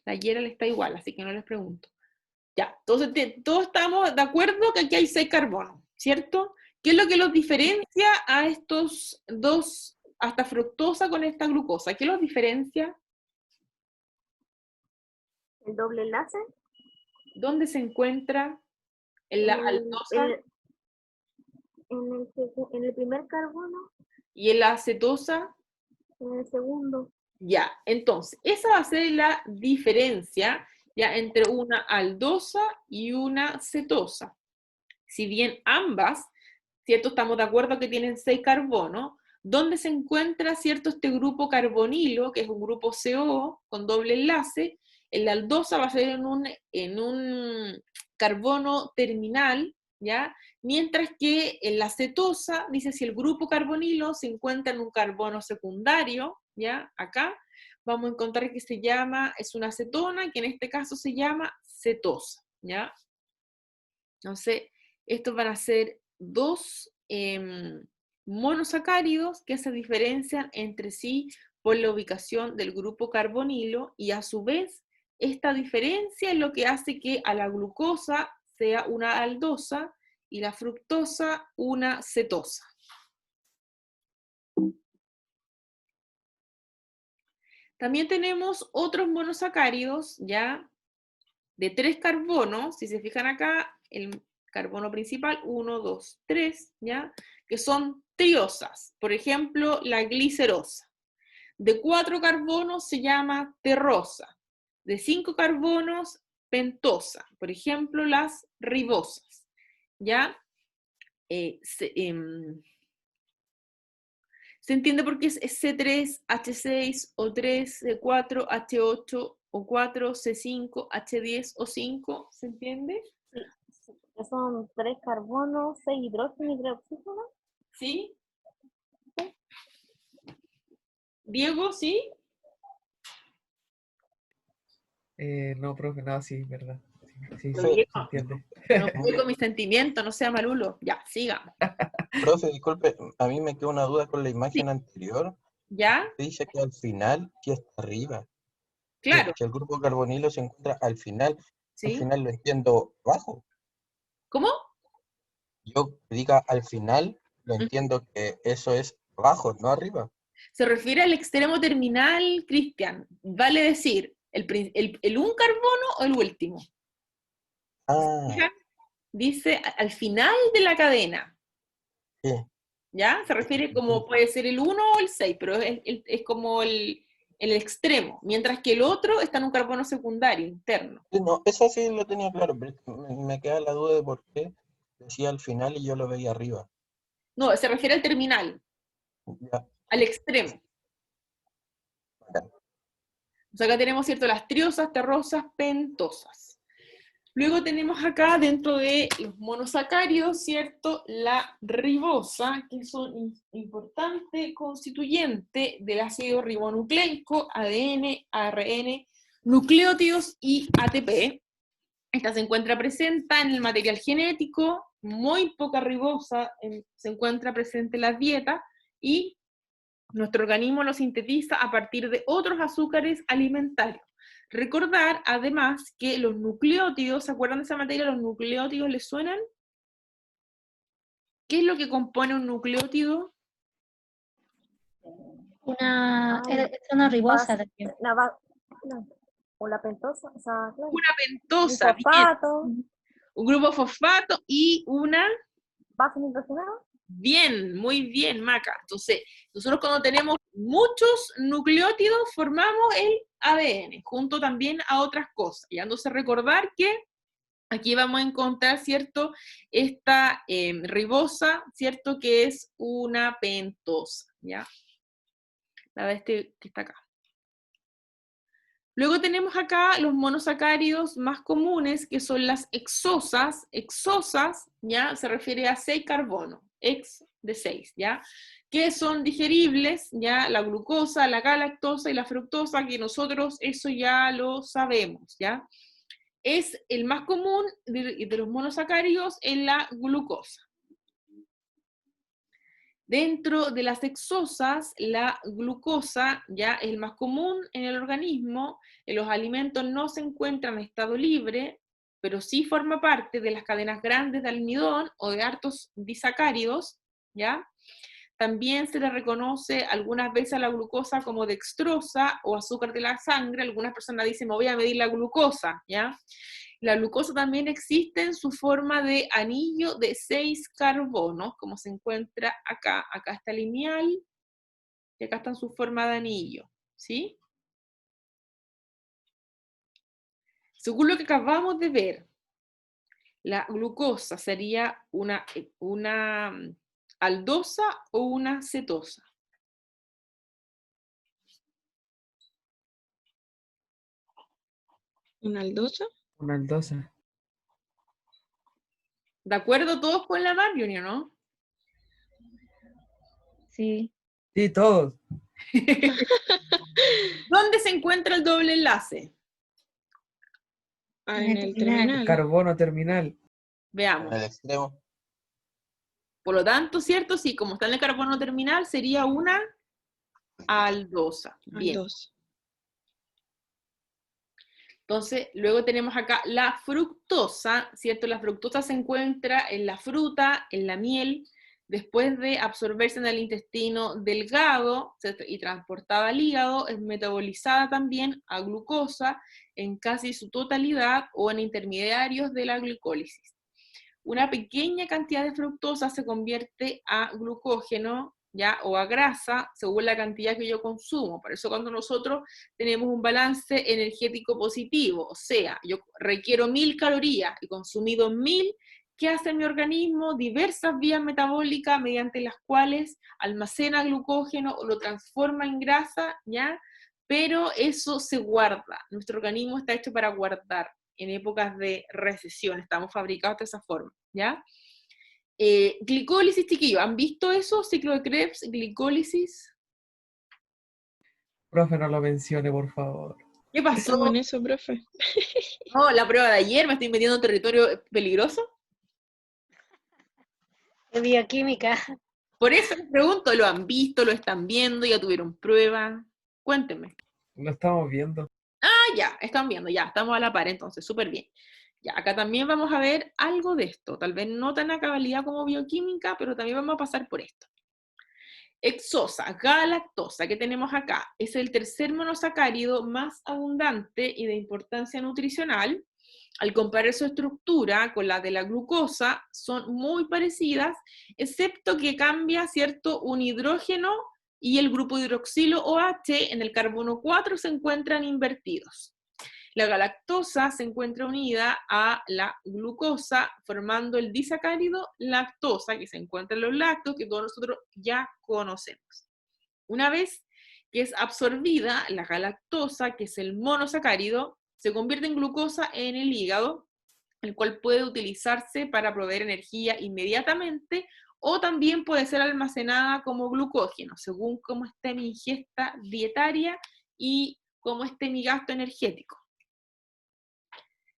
La Yera le está igual, así que no les pregunto. Ya, entonces todos estamos de acuerdo que aquí hay 6 carbonos, ¿cierto? ¿Qué es lo que los diferencia a estos dos, a esta fructosa con esta glucosa? ¿Qué los diferencia? El doble enlace. ¿Dónde se encuentra en la aldosa En el primer carbono, y en la acetosa? en el segundo. Ya, entonces, esa va a ser la diferencia ya entre una aldosa y una cetosa. Si bien ambas, ¿cierto? Estamos de acuerdo que tienen 6 carbonos. ¿Dónde se encuentra, cierto, este grupo carbonilo, que es un grupo CO con doble enlace? En la aldosa va a ser en un carbono terminal, ¿ya? Mientras que en la cetosa, dice si el grupo carbonilo se encuentra en un carbono secundario, ¿ya? Acá vamos a encontrar que es una cetona, que en este caso se llama cetosa, ¿ya? Entonces, estos van a ser dos monosacáridos que se diferencian entre sí por la ubicación del grupo carbonilo, y a su vez esta diferencia es lo que hace que a la glucosa sea una aldosa y la fructosa una cetosa. También tenemos otros monosacáridos, ya, de 3 carbonos. Si se fijan acá, el carbono principal, 1, 2, 3, ¿ya? Que son triosas. Por ejemplo, la glicerosa. De 4 carbonos se llama terrosa. De 5 carbonos, pentosa. Por ejemplo, las ribosas, ¿ya? ¿Se entiende por qué es C3, H6, O3, C4, H8, O4, C5, H10, O5? ¿Se entiende? Sí, que son 3 carbonos, 6 hidrógeno y 3 oxígeno. ¿Sí? Diego, ¿sí? No, profe, no, sí, verdad. Sí, Pero sí, Diego, se entiende. no juegue con mis sentimientos, no sea malulo. Ya, sigamos. Profe, disculpe, a mí me queda una duda con la Sí. imagen anterior. ¿Ya? Usted dice que al final sí está arriba, Claro, que el grupo carbonilo se encuentra al final. Al ¿sí? final lo entiendo abajo. ¿Cómo? Yo que diga al final, lo Ujú. entiendo que eso es abajo, no arriba. Se refiere al extremo terminal, Cristian. Vale decir, el un carbono o el último. Ah, ¿Ya? Dice al final de la cadena. sí. ¿Ya? Se refiere como puede ser el 1 o el 6, pero es como el extremo, mientras que el otro está en un carbono secundario, interno. Sí, no, eso sí lo tenía claro, pero es que me queda la duda de por qué decía al final y yo lo veía arriba. No, se refiere al terminal, Ya, al extremo. bacán. O sea, acá tenemos, ¿cierto?, las triosas, terrosas, pentosas. Luego tenemos acá, dentro de los monosacáridos, ¿cierto?, la ribosa, que es un importante constituyente del ácido ribonucleico, ADN, ARN, nucleótidos y ATP. Esta se encuentra presente en el material genético, muy poca ribosa se encuentra presente en las dietas, y nuestro organismo lo sintetiza a partir de otros azúcares alimentarios. Recordar, además, que los nucleótidos, ¿se acuerdan de esa materia? ¿Los nucleótidos les suenan? ¿Qué es lo que compone un nucleótido? Es una ribosa Base, también. no, o la pentosa, o sea, claro. Una Un pentosa, bien. fosfato, Un grupo fosfato y una... base nitrogenada. Bien, muy bien, Maca. Entonces, nosotros cuando tenemos muchos nucleótidos formamos el ADN, junto también a otras cosas. Y entonces recordar que aquí vamos a encontrar, ¿cierto?, esta ribosa, ¿cierto?, que es una pentosa, ¿ya? La de este que está acá. Luego tenemos acá los monosacáridos más comunes, que son las hexosas. Hexosas, ¿ya? Se refiere a 6 carbonos, hex de 6, ¿ya? Que son digeribles, ¿ya? La glucosa, la galactosa y la fructosa, que nosotros eso ya lo sabemos, ¿ya? Es el más común de los monosacáridos en la glucosa. Dentro de las hexosas, la glucosa ya es el más común en el organismo. En los alimentos no se encuentra en estado libre, pero sí forma parte de las cadenas grandes de almidón o de hartos disacáridos, ¿ya? También se le reconoce algunas veces a la glucosa como dextrosa o azúcar de la sangre. Algunas personas dicen, me voy a medir la glucosa, ¿ya? La glucosa también existe en su forma de anillo de 6 carbonos, como se encuentra acá. Acá está lineal y acá está en su forma de anillo, ¿sí? Según lo que acabamos de ver, La glucosa sería una aldosa o una cetosa. ¿Una aldosa? Una aldosa. ¿De acuerdo todos con la Marjorie, no? Sí. Sí, todos. ¿Dónde se encuentra el doble enlace? Ah, En en el el terminal. terminal. Carbono terminal. En Veamos. el extremo. Por lo tanto, ¿cierto? Sí, como está en el carbono terminal, sería una aldosa. Bien. Aldosa. Entonces, luego tenemos acá la fructosa, ¿cierto? La fructosa se encuentra en la fruta, en la miel, después de absorberse en el intestino delgado ¿cierto? Y transportada al hígado, es metabolizada también a glucosa en casi su totalidad o en intermediarios de la glicólisis. Una pequeña cantidad de fructosa se convierte a glucógeno, ¿ya? O a grasa, según la cantidad que yo consumo. Por eso cuando nosotros tenemos un balance energético positivo, o sea, yo requiero 1000 calorías y consumí 2000, ¿qué hace mi organismo? Diversas vías metabólicas mediante las cuales almacena glucógeno o lo transforma en grasa, ¿ya? Pero eso se guarda. Nuestro organismo está hecho para guardar en épocas de recesión, estamos fabricados de esa forma, ¿ya? Glicólisis, chiquillos, ¿han visto eso? Ciclo de Krebs, glicólisis. Profe, no lo mencione, por favor. ¿Qué pasó? Estamos en eso, profe. No, la prueba de ayer, me estoy metiendo en territorio peligroso. De bioquímica. Por eso les pregunto, ¿lo han visto? ¿Lo están viendo? ¿Ya tuvieron prueba? Cuéntenme. Lo estamos viendo. Ah, ya, están viendo, ya, estamos a la par entonces, súper bien. Ya, acá también vamos a ver algo de esto, tal vez no tan a cabalidad como bioquímica, pero también vamos a pasar por esto. Hexosa, galactosa, que tenemos acá, es el tercer monosacárido más abundante y de importancia nutricional. Al comparar su estructura con la de la glucosa, son muy parecidas, excepto que cambia, ¿cierto?, un hidrógeno y el grupo hidroxilo OH en el carbono 4 se encuentran invertidos. La galactosa se encuentra unida a la glucosa, formando el disacárido lactosa, que se encuentra en los lácteos, que todos nosotros ya conocemos. Una vez que es absorbida, la galactosa, que es el monosacárido, se convierte en glucosa en el hígado, el cual puede utilizarse para proveer energía inmediatamente, o también puede ser almacenada como glucógeno, según cómo esté mi ingesta dietaria y cómo esté mi gasto energético.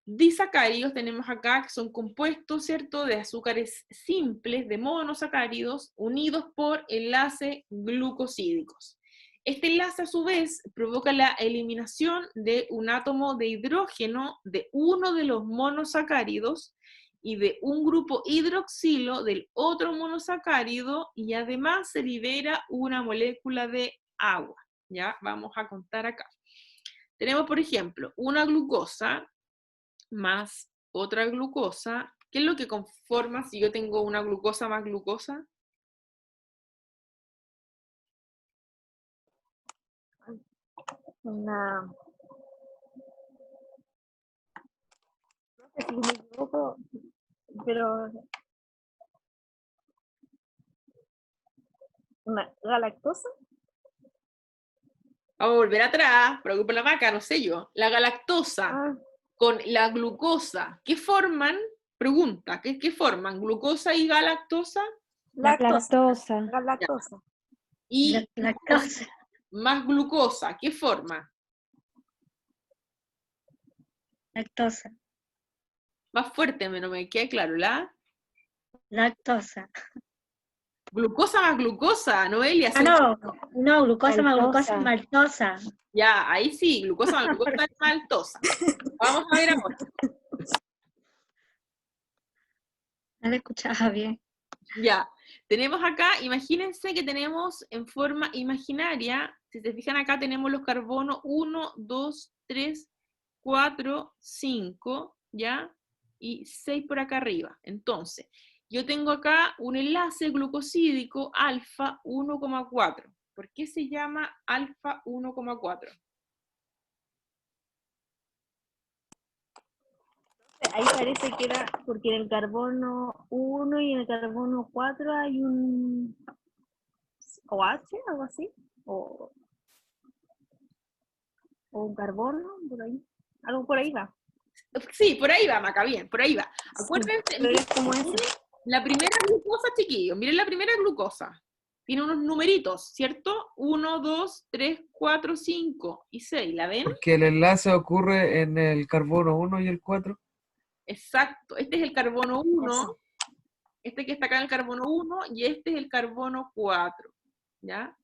Disacáridos tenemos acá que son compuestos, ¿cierto?, de azúcares simples, de monosacáridos, unidos por enlaces glucosídicos. Este enlace, a su vez, provoca la eliminación de un átomo de hidrógeno de uno de los monosacáridos y de un grupo hidroxilo del otro monosacárido, y además se libera una molécula de agua. ¿Ya? Vamos a contar acá. Tenemos, por ejemplo, una glucosa más otra glucosa. ¿Qué es lo que conforma si yo tengo una glucosa más glucosa? Una... No sé si me equivoco, pero... ¿Una galactosa? Vamos a volver atrás, preocupa la maca, no sé yo. La galactosa Ah, con la glucosa, ¿qué forman? Pregunta, ¿qué forman? ¿Glucosa y galactosa? lactosa. Lactosa. Galactosa. Y Lactosa. más glucosa, ¿qué forma? Lactosa. Más fuerte, no me queda claro, ¿la? Lactosa. Glucosa más glucosa, Noelia. No, glucosa más glucosa Maltosa. maltosa. Ya, ahí sí, glucosa más glucosa es maltosa. Vamos a ver ahora. No lo escuchaba bien. Ya, tenemos acá, imagínense que tenemos en forma imaginaria, si se fijan acá tenemos los carbonos 1, 2, 3, 4, 5, ¿ya? Y 6 por acá arriba. Entonces, yo tengo acá un enlace glucosídico alfa 1,4. ¿Por qué se llama alfa 1,4? ahí parece que era porque en el carbono 1 y en el carbono 4 hay un OH, algo así, o un carbono, por ahí, algo por ahí va. Sí, por ahí va, Maca, bien, por ahí va. Acuérdense, Pero es como eso. la primera glucosa, chiquillos, miren la primera glucosa. Tiene unos numeritos, ¿cierto? 1, 2, 3, 4, 5 y 6. ¿La ven? Porque el enlace ocurre en el carbono 1 y el 4. Exacto. Este es el carbono 1, Eso. este que está acá en el carbono 1, y este es el carbono 4. ¿Ya?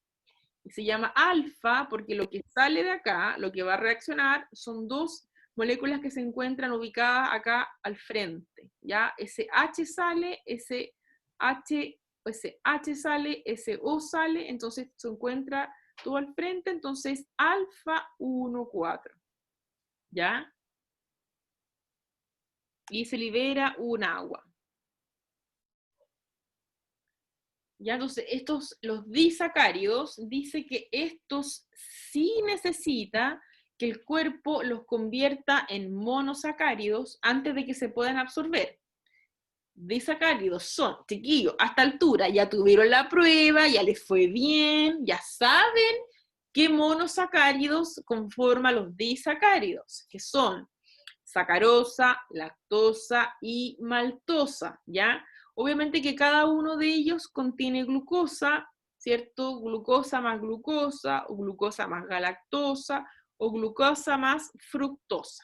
Y se llama alfa porque lo que sale de acá, lo que va a reaccionar, son dos moléculas que se encuentran ubicadas acá al frente. ¿Ya? Ese H sale, ese H sale, ese O sale, entonces se encuentra todo al frente, entonces alfa 1, 4. ¿Ya? Y se libera un agua. Ya, entonces, los disacáridos, dice que estos sí necesita que el cuerpo los convierta en monosacáridos antes de que se puedan absorber. Disacáridos son, chiquillos, a esta altura ya tuvieron la prueba, ya les fue bien, ya saben qué monosacáridos conforman los disacáridos, que son sacarosa, lactosa y maltosa, ¿ya? Obviamente que cada uno de ellos contiene glucosa, ¿cierto? Glucosa más glucosa, o glucosa más galactosa, o glucosa más fructosa.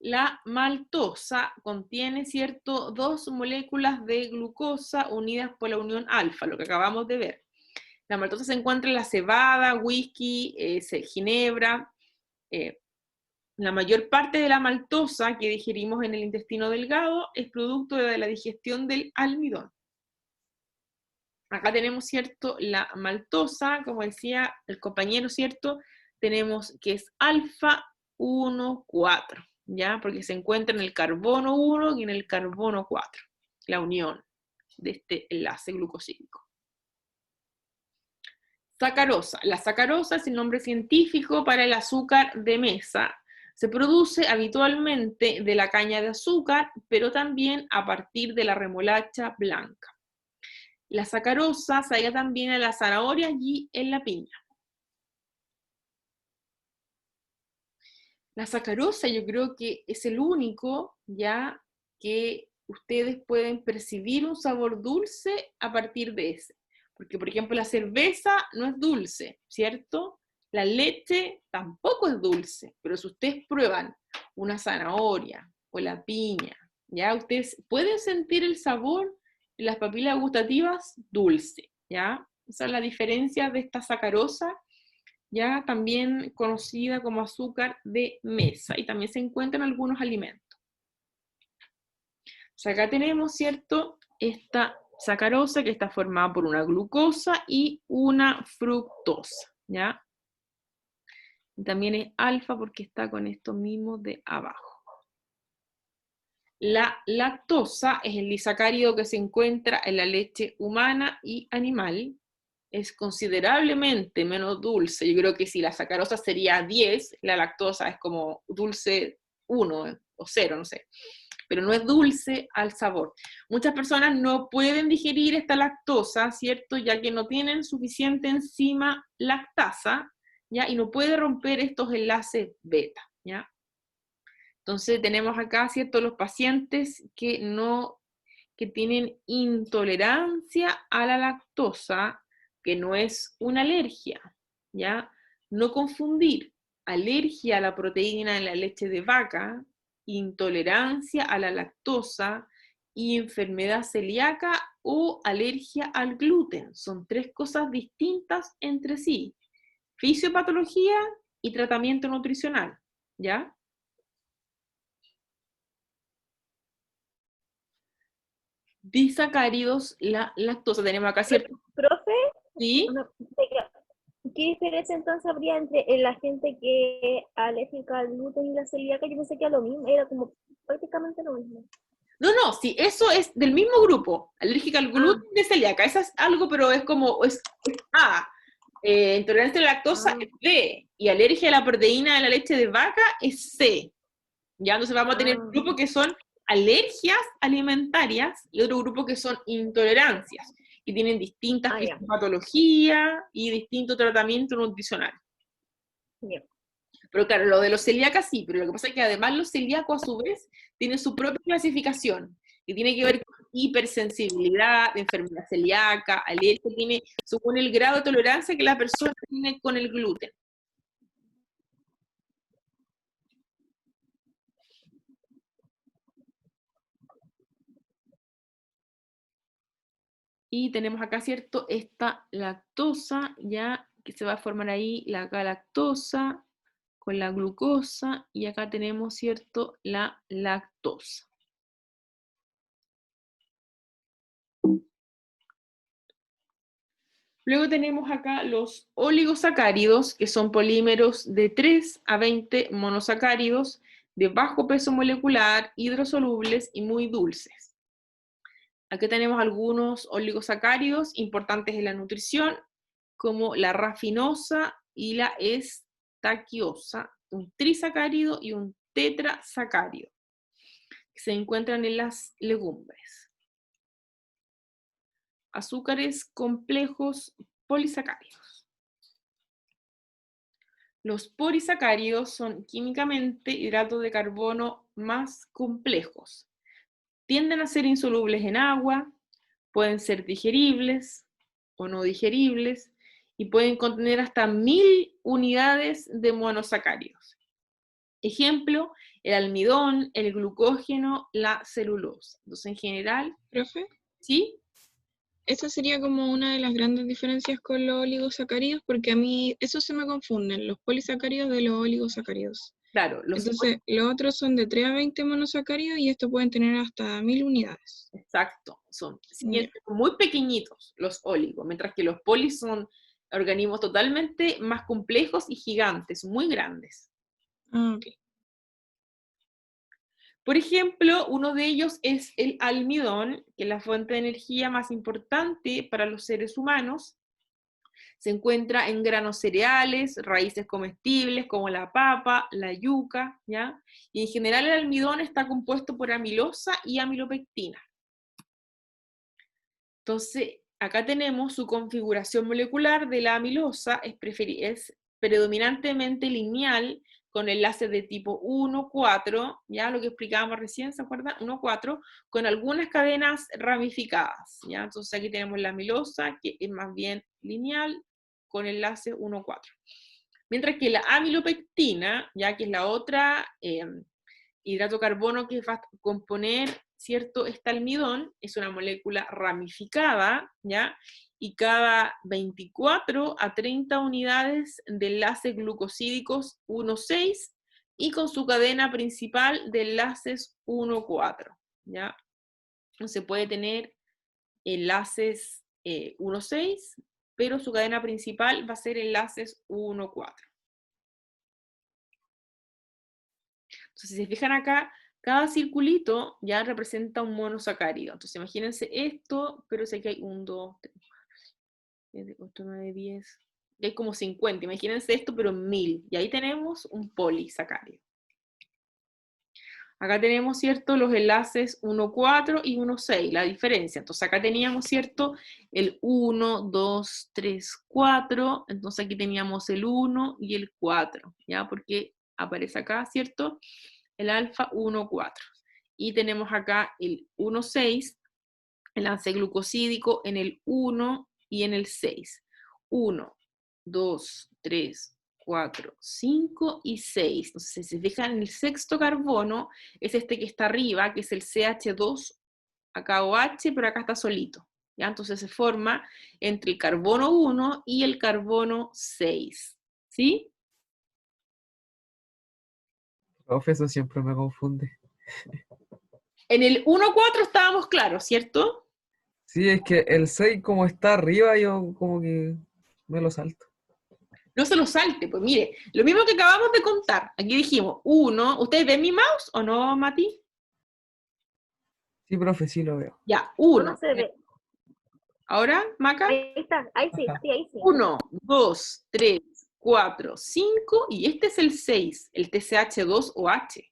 La maltosa contiene, ¿cierto?, dos moléculas de glucosa unidas por la unión alfa, lo que acabamos de ver. La maltosa se encuentra en la cebada, whisky, ginebra. La mayor parte de la maltosa que digerimos en el intestino delgado es producto de la digestión del almidón. Acá tenemos, ¿cierto?, la maltosa, como decía el compañero, ¿cierto?, tenemos que es alfa 1, 4, ¿ya? Porque se encuentra en el carbono 1 y en el carbono 4, la unión de este enlace glucosídico. Sacarosa. La sacarosa es el nombre científico para el azúcar de mesa. Se produce habitualmente de la caña de azúcar, pero también a partir de la remolacha blanca. La sacarosa se halla también en la zanahoria y en la piña. La sacarosa yo creo que es el único ya que ustedes pueden percibir un sabor dulce a partir de ese. Porque, por ejemplo, la cerveza no es dulce, ¿cierto? La leche tampoco es dulce, pero si ustedes prueban una zanahoria o la piña, ¿ya? Ustedes pueden sentir el sabor en las papilas gustativas dulce, ¿ya? Esa es la diferencia de esta sacarosa, ya también conocida como azúcar de mesa, y también se encuentra en algunos alimentos. O sea, acá tenemos, ¿cierto?, esta sacarosa que está formada por una glucosa y una fructosa, ¿ya? Y también es alfa porque está con esto mismo de abajo. La lactosa es el disacárido que se encuentra en la leche humana y animal. Es considerablemente menos dulce. Yo creo que si la sacarosa sería 10, la lactosa es como dulce 1 o 0, no sé. Pero no es dulce al sabor. Muchas personas no pueden digerir esta lactosa, ¿cierto? Ya que no tienen suficiente enzima lactasa, ¿ya? Y no puede romper estos enlaces beta, ¿ya? Entonces tenemos acá, ¿cierto?, los pacientes que tienen intolerancia a la lactosa, que no es una alergia, ¿ya? No confundir alergia a la proteína en la leche de vaca, intolerancia a la lactosa y enfermedad celíaca o alergia al gluten. Son tres cosas distintas entre sí. Fisiopatología y tratamiento nutricional, ¿ya? Disacáridos, la lactosa. Tenemos acá, ¿cierto? Profe, Sí. ¿qué diferencia entonces habría entre la gente que es alérgica al gluten y la celíaca? Yo pensé que era lo mismo, era como prácticamente lo mismo. No, sí, eso es del mismo grupo, alérgica al gluten de celíaca, esa es algo, pero es como, es A, intolerancia a la lactosa es B, y alergia a la proteína de la leche de vaca es C, Ya, entonces vamos a tener un grupo que son alergias alimentarias y otro grupo que son intolerancias, que tienen distintas Ya. patologías y distinto tratamiento nutricional. Ya. Pero claro, lo de los celíacos sí, pero lo que pasa es que además los celíacos a su vez tienen su propia clasificación, que tiene que ver con hipersensibilidad, enfermedad celíaca, alergia, tiene, supone el grado de tolerancia que la persona tiene con el gluten. Y tenemos acá, ¿cierto? Esta lactosa, ya, que se va a formar ahí la galactosa con la glucosa, y acá tenemos, ¿cierto? La lactosa. Luego tenemos acá los oligosacáridos, que son polímeros de 3 a 20 monosacáridos, de bajo peso molecular, hidrosolubles y muy dulces. Aquí tenemos algunos oligosacáridos importantes en la nutrición, como la rafinosa y la estaquiosa, un trisacárido y un tetrasacárido, que se encuentran en las legumbres. Azúcares complejos polisacáridos. Los polisacáridos son químicamente hidratos de carbono más complejos. Tienden a ser insolubles en agua, pueden ser digeribles o no digeribles, y pueden contener hasta 1000 unidades de monosacáridos. Ejemplo, el almidón, el glucógeno, la celulosa. Entonces, en general, Profe, ¿sí? esa sería como una de las grandes diferencias con los oligosacáridos, porque a mí eso se me confunden, los polisacáridos de los oligosacáridos. Claro, Entonces, los otros son de 3 a 20 monosacáridos y estos pueden tener hasta 1000 unidades. exacto, son Ya. muy pequeñitos los oligos, mientras que los polis son organismos totalmente más complejos y gigantes, muy grandes. Ah, ok. Por ejemplo, uno de ellos es el almidón, que es la fuente de energía más importante para los seres humanos. Se encuentra en granos cereales, raíces comestibles como la papa, la yuca, ¿ya? Y en general el almidón está compuesto por amilosa y amilopectina. Entonces, acá tenemos su configuración molecular de la amilosa, es predominantemente lineal, con enlaces de tipo 1,4, ya lo que explicábamos recién, ¿se acuerdan? 1,4, con algunas cadenas ramificadas, ¿ya? Entonces aquí tenemos la amilosa, que es más bien lineal, con enlace 1,4. Mientras que la amilopectina, ya que es la otra hidrato de carbono que va a componer, ¿cierto? Este almidón es una molécula ramificada, ¿ya? Y cada 24 a 30 unidades de enlaces glucosídicos 1,6 y con su cadena principal de enlaces 1,4, ¿ya? Se puede tener enlaces 1,6, pero su cadena principal va a ser enlaces 1,4. Entonces, si se fijan acá, cada circulito ya representa un monosacárido. Entonces, imagínense esto, pero sé que hay 1, 2, 3, 4, 8, 9, 10. Hay como 50. Imagínense esto, pero en 1000. Y ahí tenemos un polisacárido. Acá tenemos, ¿cierto?, los enlaces 1,4 y 1,6, la diferencia. Entonces, acá teníamos, ¿cierto?, el 1, 2, 3, 4. Entonces, aquí teníamos el 1 y el 4, ¿ya? Porque aparece acá, ¿cierto?, el alfa 1,4. Y tenemos acá el 1,6, el enlace glucosídico en el 1 y en el 6. 1, 2, 3, 4, 5 y 6. Entonces, si se fijan, el sexto carbono es este que está arriba, que es el CH2, acá OH, pero acá está solito, ¿ya? Entonces se forma entre el carbono 1 y el carbono 6, ¿sí? Profe, eso siempre me confunde. En el 1,4 estábamos claros, ¿cierto? Sí, es que el 6 como está arriba, yo como que me lo salto. No se lo salte, pues mire, lo mismo que acabamos de contar. Aquí dijimos 1, ¿ustedes ven mi mouse o no, Mati? Sí, profe, sí lo veo. Ya, No 1. se ve. ¿Ahora, Maca? Ahí está, ahí sí, Ajá. sí, ahí sí. 1, 2, 3, 4, 5, y este es el 6, el TCH2OH.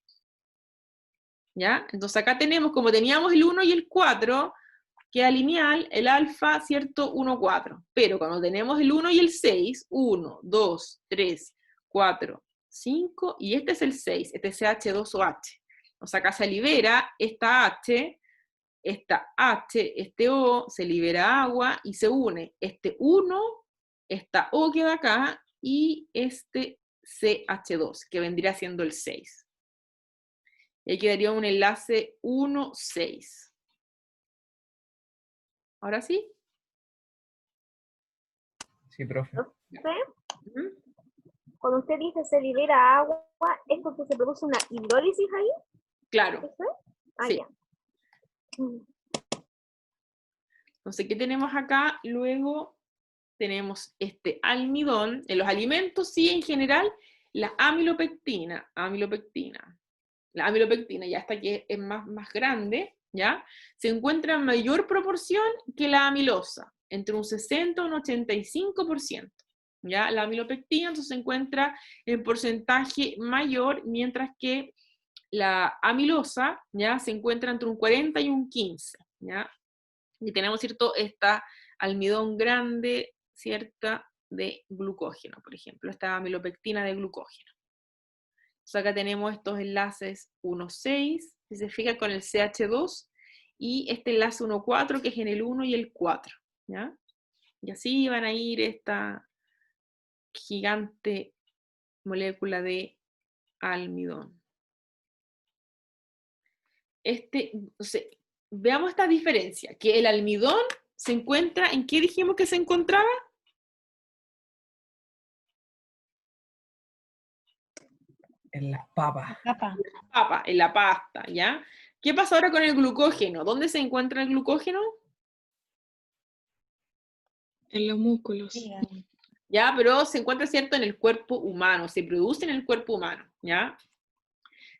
¿ya? Entonces acá tenemos, como teníamos el 1 y el 4, queda lineal, el alfa, ¿cierto? 1, 4. Pero cuando tenemos el 1 y el 6, 1, 2, 3, 4, 5, y este es el 6, este es CH2OH. Entonces acá se libera esta H, este O, se libera agua y se une este 1, esta O queda acá, y este CH2, que vendría siendo el 6. Y ahí quedaría un enlace 1, 6. ¿Ahora sí? Sí, profe. Entonces, cuando usted dice se libera agua, ¿es porque se produce una hidrólisis ahí? Claro. ¿Eso es? Ah, Sí. ya. Mm. Entonces, ¿qué tenemos acá? Luego tenemos este almidón. En los alimentos, sí, en general, la amilopectina. La amilopectina, ya está que es más grande, ¿ya? Se encuentra en mayor proporción que la amilosa, entre un 60 y un 85%. ¿Ya? La amilopectina entonces se encuentra en porcentaje mayor, mientras que la amilosa, ¿ya? Se encuentra entre un 40 y un 15, ¿ya? Y tenemos, ¿cierto?, esta almidón grande, ¿cierta?, de glucógeno, por ejemplo, esta amilopectina de glucógeno. Entonces acá tenemos estos enlaces 1,6, si se fija con el CH2, y este enlace 1,4 que es en el 1 y el 4, ¿ya? Y así van a ir esta gigante molécula de almidón. Entonces, veamos esta diferencia, que el almidón se encuentra, ¿en qué dijimos que se encontraba? En las papas. Papa, en la pasta, ¿ya? ¿Qué pasa ahora con el glucógeno? ¿Dónde se encuentra el glucógeno? En los músculos. Ya, pero se encuentra, ¿cierto?, en el cuerpo humano, se produce en el cuerpo humano, ¿ya?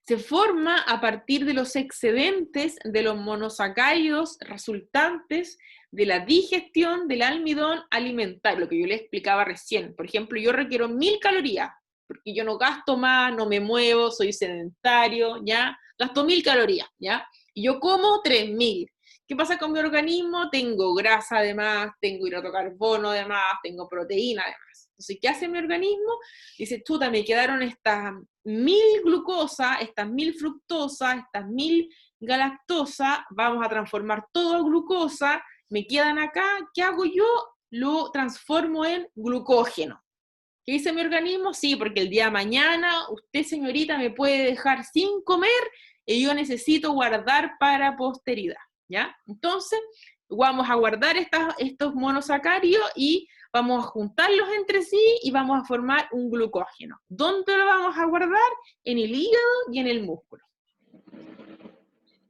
Se forma a partir de los excedentes de los monosacáridos resultantes de la digestión del almidón alimentario, lo que yo les explicaba recién. Por ejemplo, yo requiero 1000 calorías, porque yo no gasto más, no me muevo, soy sedentario, ¿ya? Gasto 1000 calorías, ¿ya? Y yo como 3000. ¿Qué pasa con mi organismo? Tengo grasa además, tengo hidrato de carbono además, tengo proteína además. Entonces, ¿qué hace mi organismo? Dice, chuta, me quedaron estas 1000 glucosa, estas 1000 fructosa, estas 1000 galactosa, vamos a transformar todo a glucosa, me quedan acá, ¿qué hago yo? Lo transformo en glucógeno. ¿Qué dice mi organismo? Sí, porque el día de mañana usted, señorita, me puede dejar sin comer y yo necesito guardar para posteridad, ¿ya? Entonces, vamos a guardar estos monosacáridos y vamos a juntarlos entre sí y vamos a formar un glucógeno. ¿Dónde lo vamos a guardar? En el hígado y en el músculo.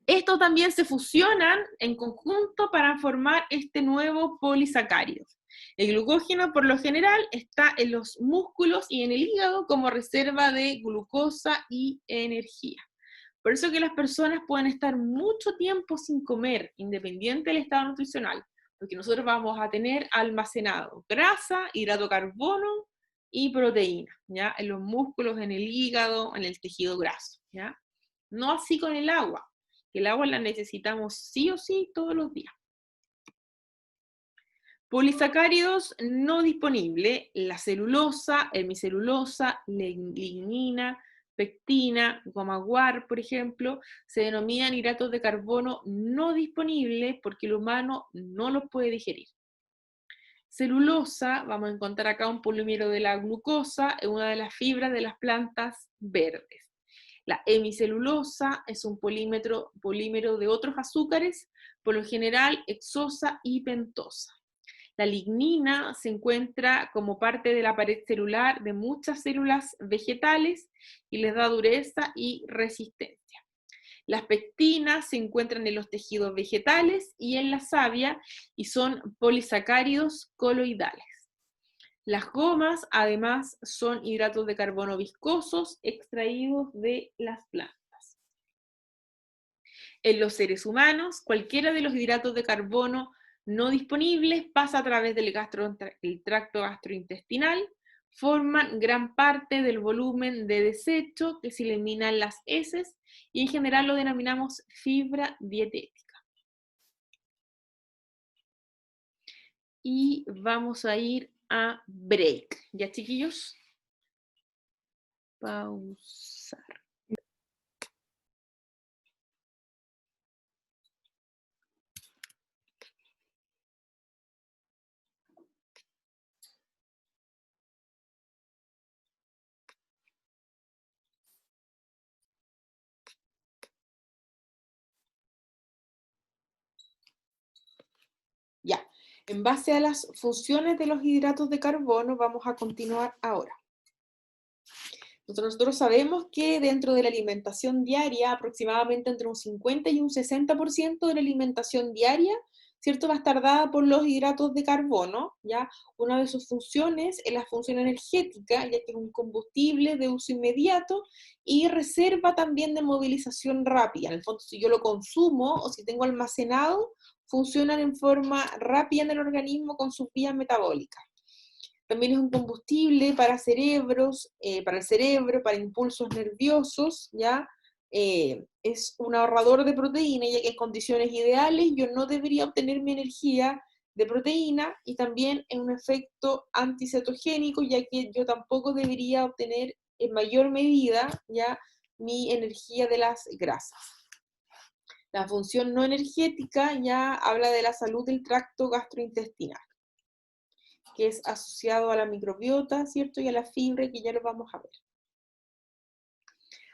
Estos también se fusionan en conjunto para formar este nuevo polisacárido. El glucógeno, por lo general, está en los músculos y en el hígado como reserva de glucosa y energía. Por eso que las personas pueden estar mucho tiempo sin comer, independiente del estado nutricional, porque nosotros vamos a tener almacenado grasa, hidrato de carbono y proteína, ¿ya? En los músculos, en el hígado, en el tejido graso, ¿ya? No así con el agua, que el agua la necesitamos sí o sí todos los días. Polisacáridos no disponibles, la celulosa, hemicelulosa, lignina, pectina, goma guar, por ejemplo, se denominan hidratos de carbono no disponibles porque el humano no los puede digerir. Celulosa, vamos a encontrar acá un polímero de la glucosa, es una de las fibras de las plantas verdes. La hemicelulosa es un polímero de otros azúcares, por lo general hexosa y pentosa. La lignina se encuentra como parte de la pared celular de muchas células vegetales y les da dureza y resistencia. Las pectinas se encuentran en los tejidos vegetales y en la savia y son polisacáridos coloidales. Las gomas, además, son hidratos de carbono viscosos extraídos de las plantas. En los seres humanos, cualquiera de los hidratos de carbono no disponibles pasa a través del tracto gastrointestinal, forman gran parte del volumen de desecho que se eliminan las heces y en general lo denominamos fibra dietética. Y vamos a ir a break. ¿Ya, chiquillos? Pausar. Ya, en base a las funciones de los hidratos de carbono, vamos a continuar ahora. Nosotros sabemos que dentro de la alimentación diaria, aproximadamente entre un 50 y un 60% de la alimentación diaria, ¿cierto?, va a estar dada por los hidratos de carbono, ¿ya? Una de sus funciones es la función energética, ya que es un combustible de uso inmediato y reserva también de movilización rápida. En el fondo, si yo lo consumo o si tengo almacenado, funcionan en forma rápida en el organismo con sus vías metabólicas. También es un combustible para cerebros, para el cerebro, para impulsos nerviosos, ¿ya? Es un ahorrador de proteína, ya que en condiciones ideales yo no debería obtener mi energía de proteína, y también es un efecto anticetogénico, ya que yo tampoco debería obtener en mayor medida, ¿ya?, mi energía de las grasas. La función no energética ya habla de la salud del tracto gastrointestinal, que es asociado a la microbiota, ¿cierto?, y a la fibra, que ya lo vamos a ver.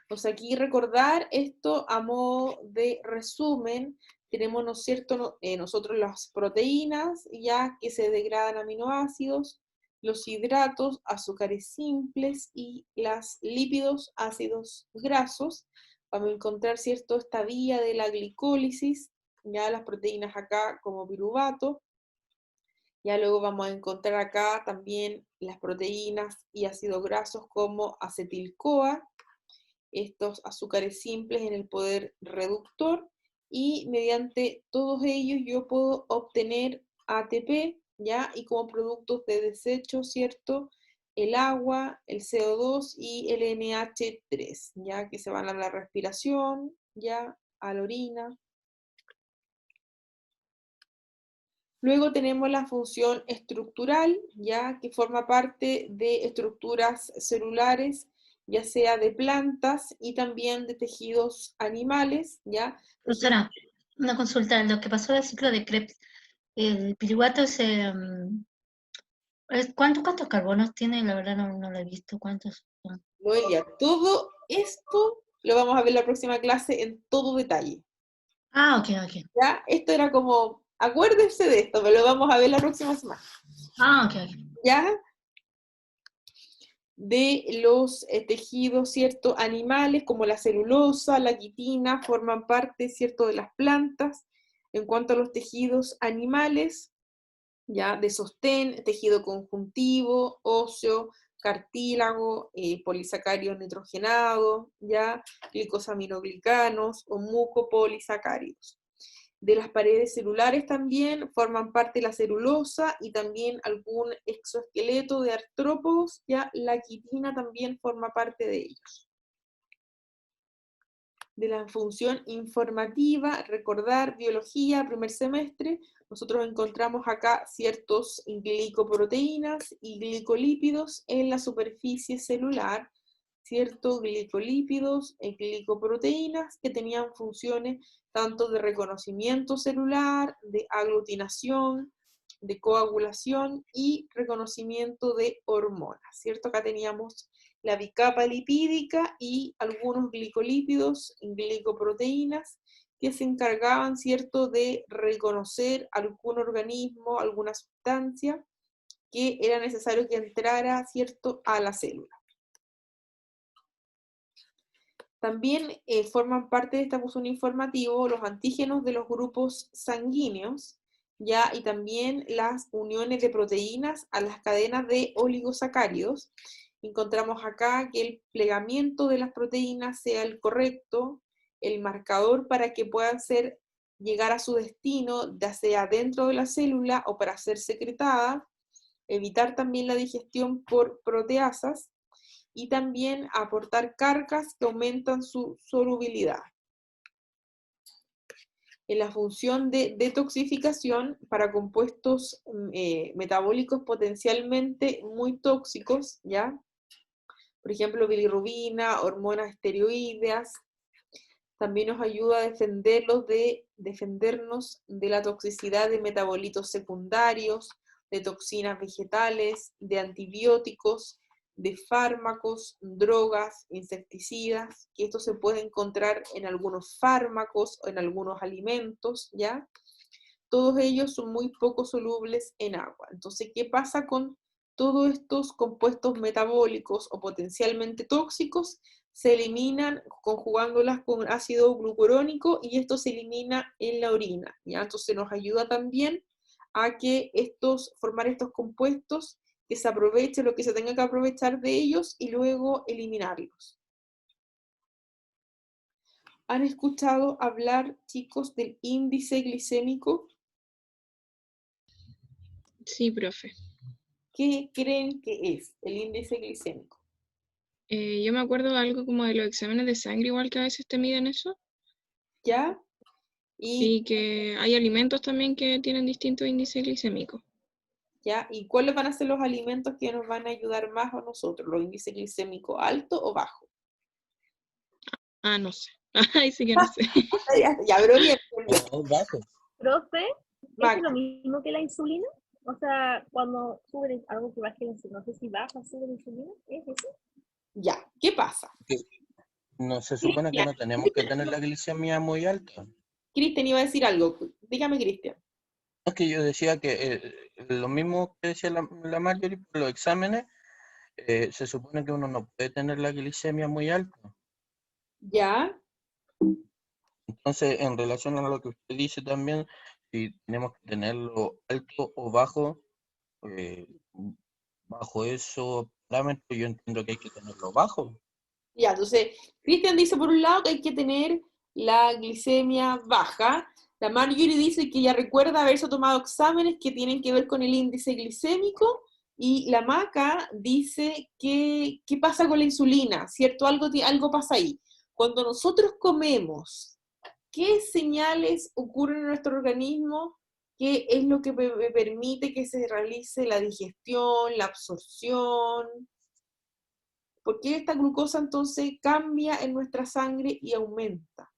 Pues aquí recordar esto a modo de resumen. Tenemos, ¿no es cierto?, nosotros las proteínas, ya que se degradan aminoácidos, los hidratos, azúcares simples, y los lípidos, ácidos grasos. Vamos a encontrar, ¿cierto?, esta vía de la glicólisis, ya las proteínas acá como piruvato. Ya luego vamos a encontrar acá también las proteínas y ácidos grasos como acetil-CoA, estos azúcares simples en el poder reductor, y mediante todos ellos yo puedo obtener ATP, ¿ya? Y como productos de desecho, ¿cierto?, el agua, el CO2 y el NH3, ¿ya?, que se van a la respiración, ¿ya?, a la orina. Luego tenemos la función estructural, ya que forma parte de estructuras celulares, ya sea de plantas y también de tejidos animales, ¿ya? Profesora, una consulta. Lo que pasó del ciclo de Krebs, el piruvato ¿cuántos carbonos tiene? La verdad no lo he visto. ¿Cuántos son? Noelia, todo esto lo vamos a ver en la próxima clase en todo detalle. Ah, ok. ¿Ya? Esto era como, acuérdense de esto, pero lo vamos a ver la próxima semana. Ah, ok. ¿Ya? De los tejidos, ¿cierto?, animales, como la celulosa, la quitina, forman parte, ¿cierto?, de las plantas. En cuanto a los tejidos animales, ya, de sostén, tejido conjuntivo, óseo, cartílago, polisacáridos nitrogenados, ya, glicosaminoglicanos o mucopolisacáridos. De las paredes celulares también forman parte la celulosa y también algún exoesqueleto de artrópodos, ya la quitina también forma parte de ellos. De la función informativa, recordar biología, primer semestre, nosotros encontramos acá ciertos glicoproteínas y glicolípidos en la superficie celular, ciertos glicolípidos y glicoproteínas que tenían funciones tanto de reconocimiento celular, de aglutinación, de coagulación y reconocimiento de hormonas, ¿cierto? Acá teníamos la bicapa lipídica y algunos glicolípidos, glicoproteínas, que se encargaban, ¿cierto?, de reconocer algún organismo, alguna sustancia que era necesario que entrara, ¿cierto?, a la célula. También forman parte de esta función informativa los antígenos de los grupos sanguíneos, ¿ya? Y también las uniones de proteínas a las cadenas de oligosacáridos. Encontramos acá que el plegamiento de las proteínas sea el correcto, el marcador para que puedan llegar a su destino, ya sea dentro de la célula o para ser secretada, evitar también la digestión por proteasas y también aportar cargas que aumentan su solubilidad. En la función de detoxificación para compuestos metabólicos potencialmente muy tóxicos, ¿ya? Por ejemplo, bilirrubina, hormonas esteroideas. También nos ayuda a defendernos de la toxicidad de metabolitos secundarios, de toxinas vegetales, de antibióticos, de fármacos, drogas, insecticidas, que esto se puede encontrar en algunos fármacos o en algunos alimentos, ¿ya? Todos ellos son muy poco solubles en agua. Entonces, ¿qué pasa con todos estos compuestos metabólicos o potencialmente tóxicos? Se eliminan conjugándolas con ácido glucurónico y esto se elimina en la orina, ¿ya? Entonces nos ayuda también a que formar estos compuestos, que se aproveche lo que se tenga que aprovechar de ellos y luego eliminarlos. ¿Han escuchado hablar, chicos, del índice glicémico? Sí, profe. ¿Qué creen que es el índice glicémico? Yo me acuerdo de algo como de los exámenes de sangre, igual que a veces te miden eso. ¿Ya? Y que hay alimentos también que tienen distintos índices glicémicos. ¿Ya? ¿Y cuáles van a ser los alimentos que nos van a ayudar más a nosotros? ¿Los índices glicémicos alto o bajo? Ah, no sé. Ahí sí que no sé. Ya, pero bien. O bajo. Profe, ¿es Maca. lo mismo que la insulina? O sea, cuando sube algo que baje la insulina, no sé si baja, sube la insulina, ¿es eso? Ya, ¿qué pasa? No se supone que no tenemos que tener la glicemia muy alta. Cristian iba a decir algo. Dígame, Cristian. Es que yo decía que lo mismo que decía la Marjorie por los exámenes, se supone que uno no puede tener la glicemia muy alta. ¿Ya? Entonces, en relación a lo que usted dice también, si tenemos que tenerlo alto o bajo, eh, bajo esos parámetros yo entiendo que hay que tenerlo bajo. Ya, entonces, Cristian dice por un lado que hay que tener la glicemia baja. La Marjorie dice que ya recuerda haberse tomado exámenes que tienen que ver con el índice glicémico. Y la Maca dice que, ¿qué pasa con la insulina? ¿Cierto? Algo pasa ahí. Cuando nosotros comemos, ¿qué señales ocurren en nuestro organismo? ¿Qué es lo que me permite que se realice la digestión, la absorción? ¿Por qué esta glucosa entonces cambia en nuestra sangre y aumenta?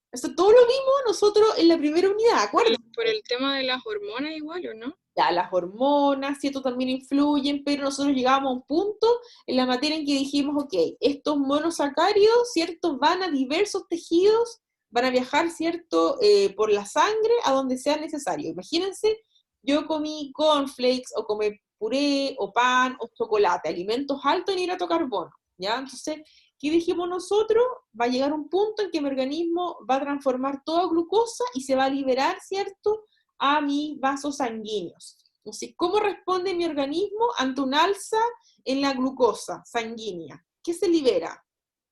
Eso todo lo vimos nosotros en la primera unidad, ¿acuerdan? Por el tema de las hormonas igual, ¿o no? Ya, las hormonas, ¿cierto? También influyen, pero nosotros llegamos a un punto en la materia en que dijimos, ok, estos monosacáridos, ¿cierto? Van a diversos tejidos, van a viajar, ¿cierto? Por la sangre a donde sea necesario. Imagínense, yo comí cornflakes o comí puré o pan o chocolate, alimentos altos en hidrato de carbono, ¿ya? Entonces, ¿qué dijimos nosotros? Va a llegar un punto en que mi organismo va a transformar toda glucosa y se va a liberar, ¿cierto?, a mis vasos sanguíneos. Entonces, ¿cómo responde mi organismo ante un alza en la glucosa sanguínea? ¿Qué se libera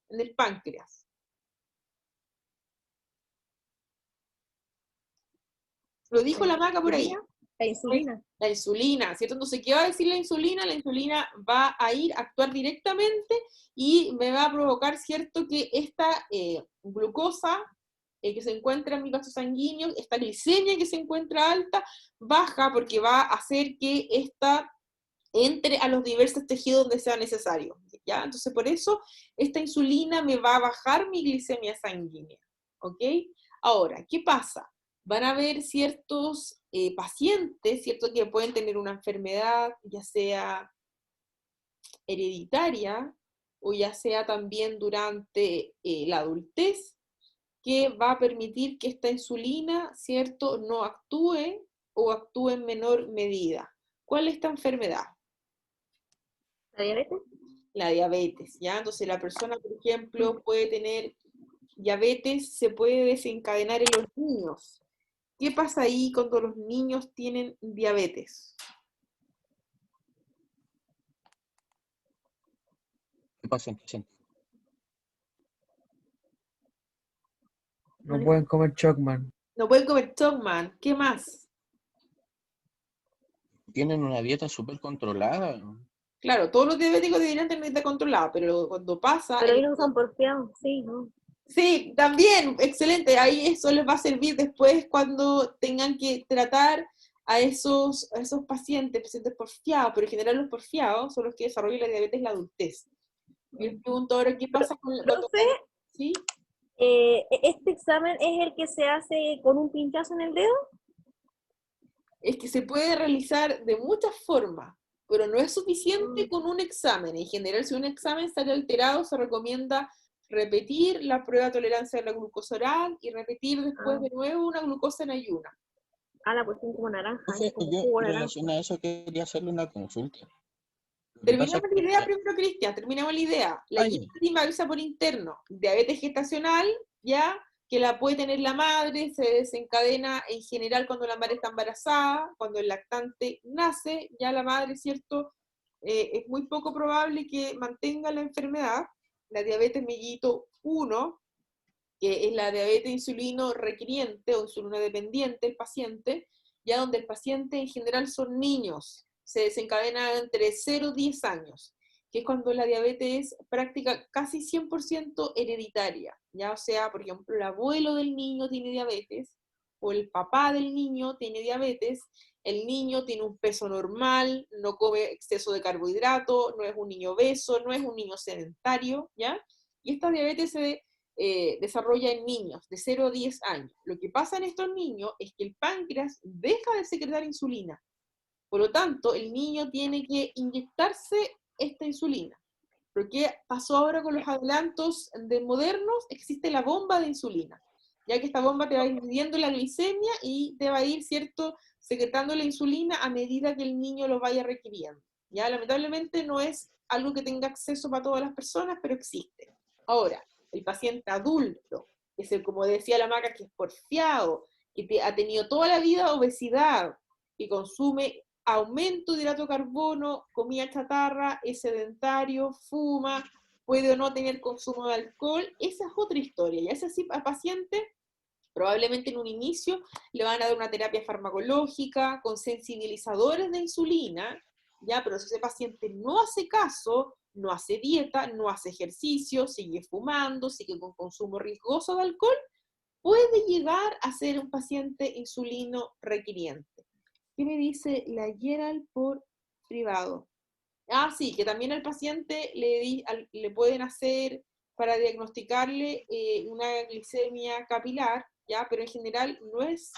en el páncreas? Lo dijo la Maca por ahí. La insulina. La insulina, ¿cierto? Entonces, ¿qué va a decir la insulina? La insulina va a ir a actuar directamente y me va a provocar, ¿cierto?, que esta glucosa que se encuentra en mi vaso sanguíneo, esta glicemia que se encuentra alta, baja porque va a hacer que esta entre a los diversos tejidos donde sea necesario, ¿ya? Entonces, por eso, esta insulina me va a bajar mi glicemia sanguínea, ¿ok? Ahora, ¿qué pasa? Van a haber ciertos pacientes, ¿cierto?, que pueden tener una enfermedad, ya sea hereditaria, o ya sea también durante la adultez, que va a permitir que esta insulina, ¿cierto?, no actúe o actúe en menor medida. ¿Cuál es esta enfermedad? ¿La diabetes? La diabetes, ¿ya? Entonces la persona, por ejemplo, puede tener diabetes, se puede desencadenar en los niños. ¿Qué pasa ahí cuando los niños tienen diabetes? ¿Qué pasa en qué sentido? No pueden comer Chocman. No pueden comer Chocman. ¿Qué más? tienen una dieta súper controlada. Claro, todos los diabéticos deberían tener dieta controlada, pero cuando pasa... Pero ahí no son porfiados, sí, ¿no? Sí, también, excelente. Ahí eso les va a servir después cuando tengan que tratar a esos pacientes porfiados, pero en general los porfiados son los que desarrollan la diabetes en la adultez. Yo les pregunto ahora, ¿qué pasa con cuando... Profe, ¿Sí? ¿este examen es el que se hace con un pinchazo en el dedo? Es que se puede realizar de muchas formas, pero no es suficiente con un examen. En general, si un examen sale alterado, se recomienda repetir la prueba de tolerancia a la glucosa oral y repetir después de nuevo una glucosa en ayuna. La cuestión como naranja, Entonces, como yo jugo en naranja. relación a eso quería hacerle una consulta. Lo que pasa Terminamos es la que idea primero, Cristian, terminamos la idea. La guía me avisa por interno, diabetes gestacional, ya, que la puede tener la madre, se desencadena en general cuando la madre está embarazada, cuando el lactante nace, ya la madre, ¿cierto? Es muy poco probable que mantenga la enfermedad. La diabetes mellito 1, que es la diabetes insulino requiriente o insulino dependiente, el paciente, ya donde el paciente en general son niños, se desencadena entre 0 y 10 años, que es cuando la diabetes es práctica casi 100% hereditaria, ya, o sea, por ejemplo, el abuelo del niño tiene diabetes, o el papá del niño tiene diabetes, el niño tiene un peso normal, no come exceso de carbohidrato, no es un niño obeso, no es un niño sedentario, ¿ya? Y esta diabetes se desarrolla en niños de 0 a 10 años. Lo que pasa en estos niños es que el páncreas deja de secretar insulina. Por lo tanto, el niño tiene que inyectarse esta insulina. ¿Pero qué pasó ahora con los adelantos de modernos? Existe la bomba de insulina, ya que esta bomba te va a ir midiendo la glicemia y te va a ir, ¿cierto?, secretando la insulina a medida que el niño lo vaya requiriendo. Ya, lamentablemente no es algo que tenga acceso para todas las personas, pero existe. Ahora, el paciente adulto, que es el, como decía la Maca, que es porfiado, que ha tenido toda la vida obesidad, que consume aumento de hidrato de carbono, comida chatarra, es sedentario, fuma, puede o no tener consumo de alcohol, esa es otra historia. Y a ese paciente probablemente en un inicio le van a dar una terapia farmacológica con sensibilizadores de insulina, ya, pero si ese paciente no hace caso, no hace dieta, no hace ejercicio, sigue fumando, sigue con consumo riesgoso de alcohol, puede llegar a ser un paciente insulino requiriente. ¿Qué me dice la Gerald por privado? Ah, sí, que también al paciente le pueden hacer para diagnosticarle una glicemia capilar, ¿ya? Pero en general no es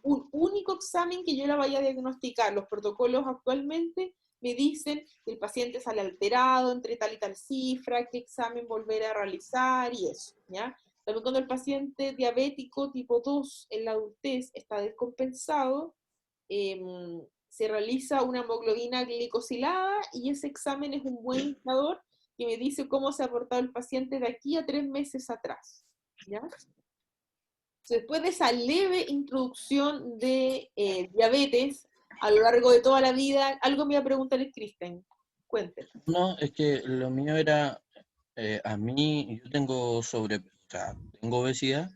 un único examen que yo la vaya a diagnosticar. Los protocolos actualmente me dicen que el paciente sale alterado entre tal y tal cifra, qué examen volver a realizar y eso, ¿ya? También cuando el paciente diabético tipo 2 en la adultez está descompensado, se realiza una hemoglobina glicosilada y ese examen es un buen indicador que me dice cómo se ha portado el paciente de aquí a 3 meses atrás, ¿ya? Después de esa leve introducción de diabetes a lo largo de toda la vida, algo me iba a preguntar el Cristian. Cuénteme. No, es que lo mío era, a mí, yo tengo tengo obesidad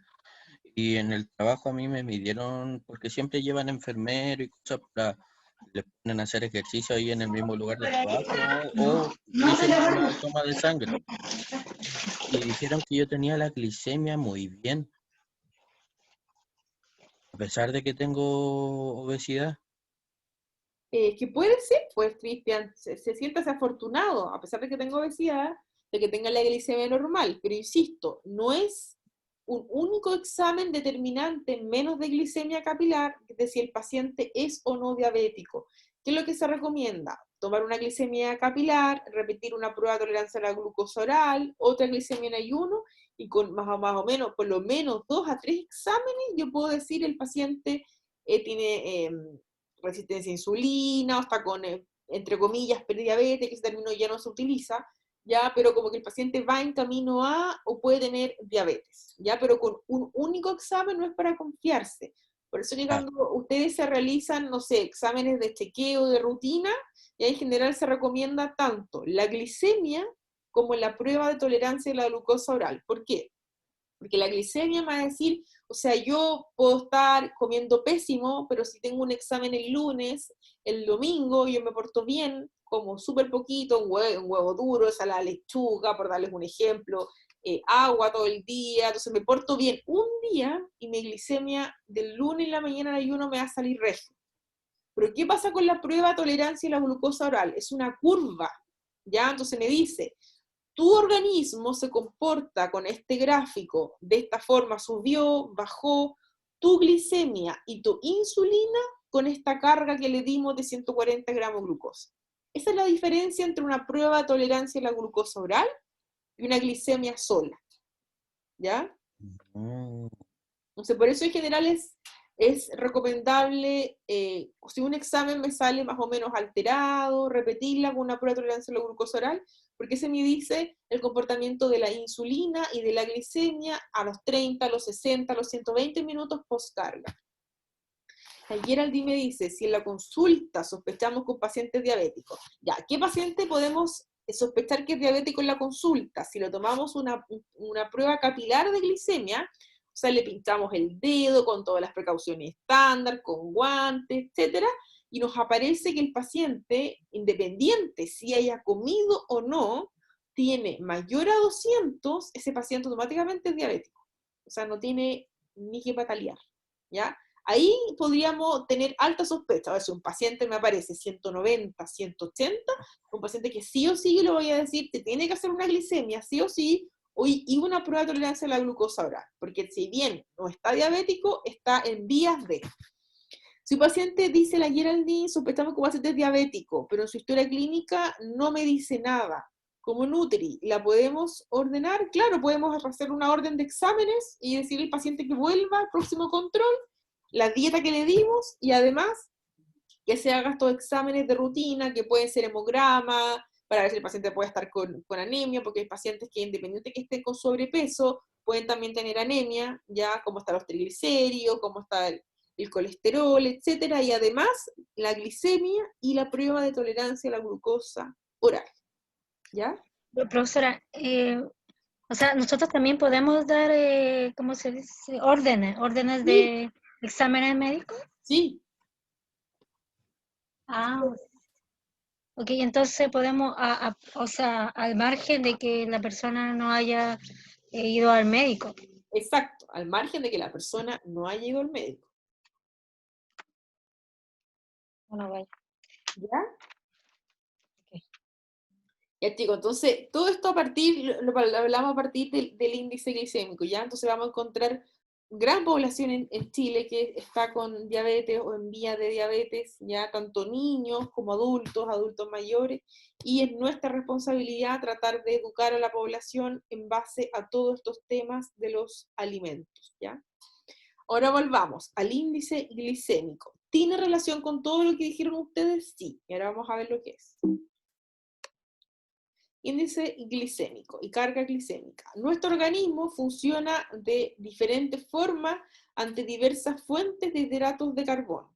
y en el trabajo a mí me midieron, porque siempre llevan enfermero y cosas les ponen a hacer ejercicio ahí en el mismo lugar de trabajo o dicen una toma de sangre. Y dijeron que yo tenía la glicemia muy bien, a pesar de que tengo obesidad. Que puede ser, pues, Cristian, se siente afortunado, a pesar de que tenga obesidad, de que tenga la glicemia normal, pero insisto, no es un único examen determinante, menos de glicemia capilar, de si el paciente es o no diabético. ¿Qué es lo que se recomienda? Tomar una glicemia capilar, repetir una prueba de tolerancia a la glucosa oral, otra glicemia en ayuno, y con más o menos, por lo menos 2 a 3 exámenes, yo puedo decir el paciente tiene resistencia a insulina, o está con, entre comillas, prediabetes, que ese término ya no se utiliza, ya, pero como que el paciente va en camino a o puede tener diabetes, ya, pero con un único examen no es para confiarse. Por eso que cuando ustedes se realizan, no sé, exámenes de chequeo, de rutina, ya en general se recomienda tanto la glicemia como la prueba de tolerancia a la glucosa oral. ¿Por qué? Porque la glicemia me va a decir O sea, yo puedo estar comiendo pésimo, pero si tengo un examen el lunes, el domingo yo me porto bien, como súper poquito, un huevo duro, ensalada de lechuga, por darles un ejemplo, agua todo el día, entonces me porto bien un día y mi glicemia del lunes en la mañana al ayuno me va a salir regio. Pero ¿qué pasa con la prueba de tolerancia a la glucosa oral? Es una curva, ¿ya? Entonces me dice, tu organismo se comporta con este gráfico de esta forma, subió, bajó, tu glicemia y tu insulina con esta carga que le dimos de 140 gramos de glucosa. Esa es la diferencia entre una prueba de tolerancia a la glucosa oral y una glicemia sola, ¿ya? Entonces, por eso en general es recomendable, si un examen me sale más o menos alterado, repetirla con una prueba de tolerancia a la glucosa oral, porque ese me dice el comportamiento de la insulina y de la glicemia a los 30, a los 60, a los 120 minutos postcarga. Geraldine me dice, si en la consulta sospechamos con pacientes diabéticos, ya, ¿qué paciente podemos sospechar que es diabético en la consulta? Si lo tomamos una prueba capilar de glicemia, o sea, le pinchamos el dedo con todas las precauciones estándar, con guantes, etcétera, y nos aparece que el paciente, independiente si haya comido o no, tiene mayor a 200, ese paciente automáticamente es diabético. O sea, no tiene ni que patalear, ¿ya? Ahí podríamos tener alta sospecha. A ver, si un paciente me aparece 190, 180, un paciente que sí o sí, yo le voy a decir, te tiene que hacer una glicemia, sí o sí, y una prueba de tolerancia a la glucosa oral, porque si bien no está diabético, está en vías de. Si un paciente dice la Geraldine, sospechamos que un paciente es diabético, pero en su historia clínica no me dice nada. Como Nutri, ¿la podemos ordenar? Claro, podemos hacer una orden de exámenes y decirle al paciente que vuelva al próximo control, la dieta que le dimos, y además que se haga estos exámenes de rutina, que pueden ser hemograma, para ver si el paciente puede estar con anemia, porque hay pacientes que independiente que estén con sobrepeso, pueden también tener anemia, ya como están los triglicéridos, cómo está el colesterol, etcétera, y además la glicemia y la prueba de tolerancia a la glucosa oral, ¿ya? Profesora, o sea, nosotros también podemos dar, ¿cómo se dice? Órdenes Sí. de exámenes médicos. Sí. Ah, ok, entonces podemos, o sea, al margen de que la persona no haya ido al médico. Exacto, al margen de que la persona no haya ido al médico. Bueno, vaya. ¿Ya? Ya, chicos, entonces, todo esto a partir, lo hablamos a partir del índice glicémico, ¿ya? Entonces vamos a encontrar gran población en Chile que está con diabetes o en vía de diabetes, ya tanto niños como adultos mayores, y es nuestra responsabilidad tratar de educar a la población en base a todos estos temas de los alimentos, ¿ya? Ahora volvamos al índice glicémico. ¿Tiene relación con todo lo que dijeron ustedes? Sí. Y ahora vamos a ver lo que es. Índice glicémico y carga glicémica. Nuestro organismo funciona de diferentes formas ante diversas fuentes de hidratos de carbono.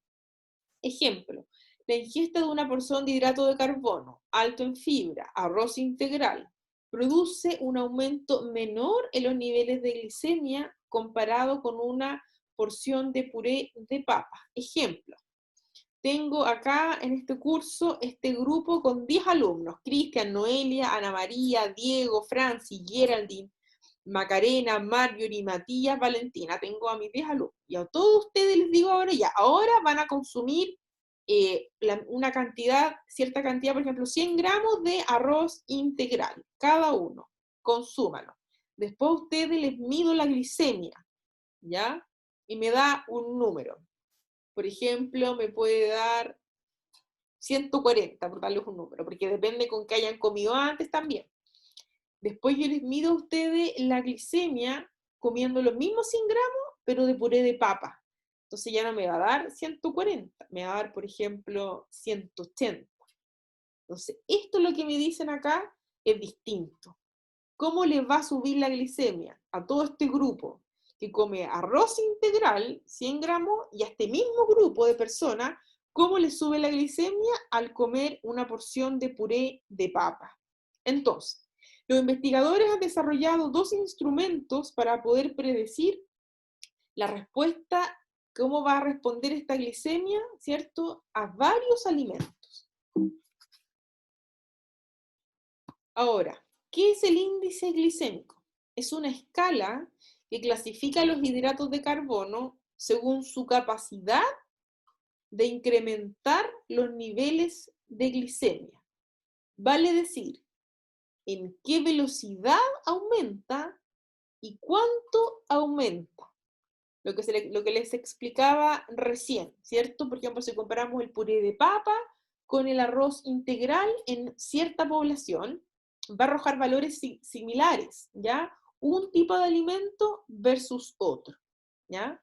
Ejemplo, la ingesta de una porción de hidrato de carbono alto en fibra, arroz integral, produce un aumento menor en los niveles de glicemia comparado con una porción de puré de papa. Ejemplo, tengo acá en este curso este grupo con 10 alumnos: Cristian, Noelia, Ana María, Diego, Franci, Geraldine, Macarena, Marjorie, Matías, Valentina. Tengo a mis 10 alumnos. Y a todos ustedes les digo ahora ya, ahora van a consumir una cantidad, cierta cantidad, por ejemplo, 100 gramos de arroz integral, cada uno, consúmalo. Después a ustedes les mido la glicemia, ¿ya? Y me da un número. Por ejemplo, me puede dar 140, por darles un número, porque depende con qué hayan comido antes también. Después yo les mido a ustedes la glicemia comiendo los mismos 100 gramos, pero de puré de papa. Entonces ya no me va a dar 140, me va a dar, por ejemplo, 180. Entonces, esto es lo que me dicen acá, es distinto. ¿Cómo les va a subir la glicemia a todo este grupo que come arroz integral, 100 gramos, y a este mismo grupo de personas, cómo les sube la glicemia al comer una porción de puré de papa? Entonces, los investigadores han desarrollado dos instrumentos para poder predecir la respuesta, cómo va a responder esta glicemia, ¿cierto?, a varios alimentos. Ahora, ¿qué es el índice glicémico? Es una escala que clasifica los hidratos de carbono según su capacidad de incrementar los niveles de glicemia. Vale decir, en qué velocidad aumenta y cuánto aumenta. Lo que les explicaba recién, ¿cierto? Por ejemplo, si comparamos el puré de papa con el arroz integral en cierta población, va a arrojar valores similares, ¿ya? Un tipo de alimento versus otro, ¿ya?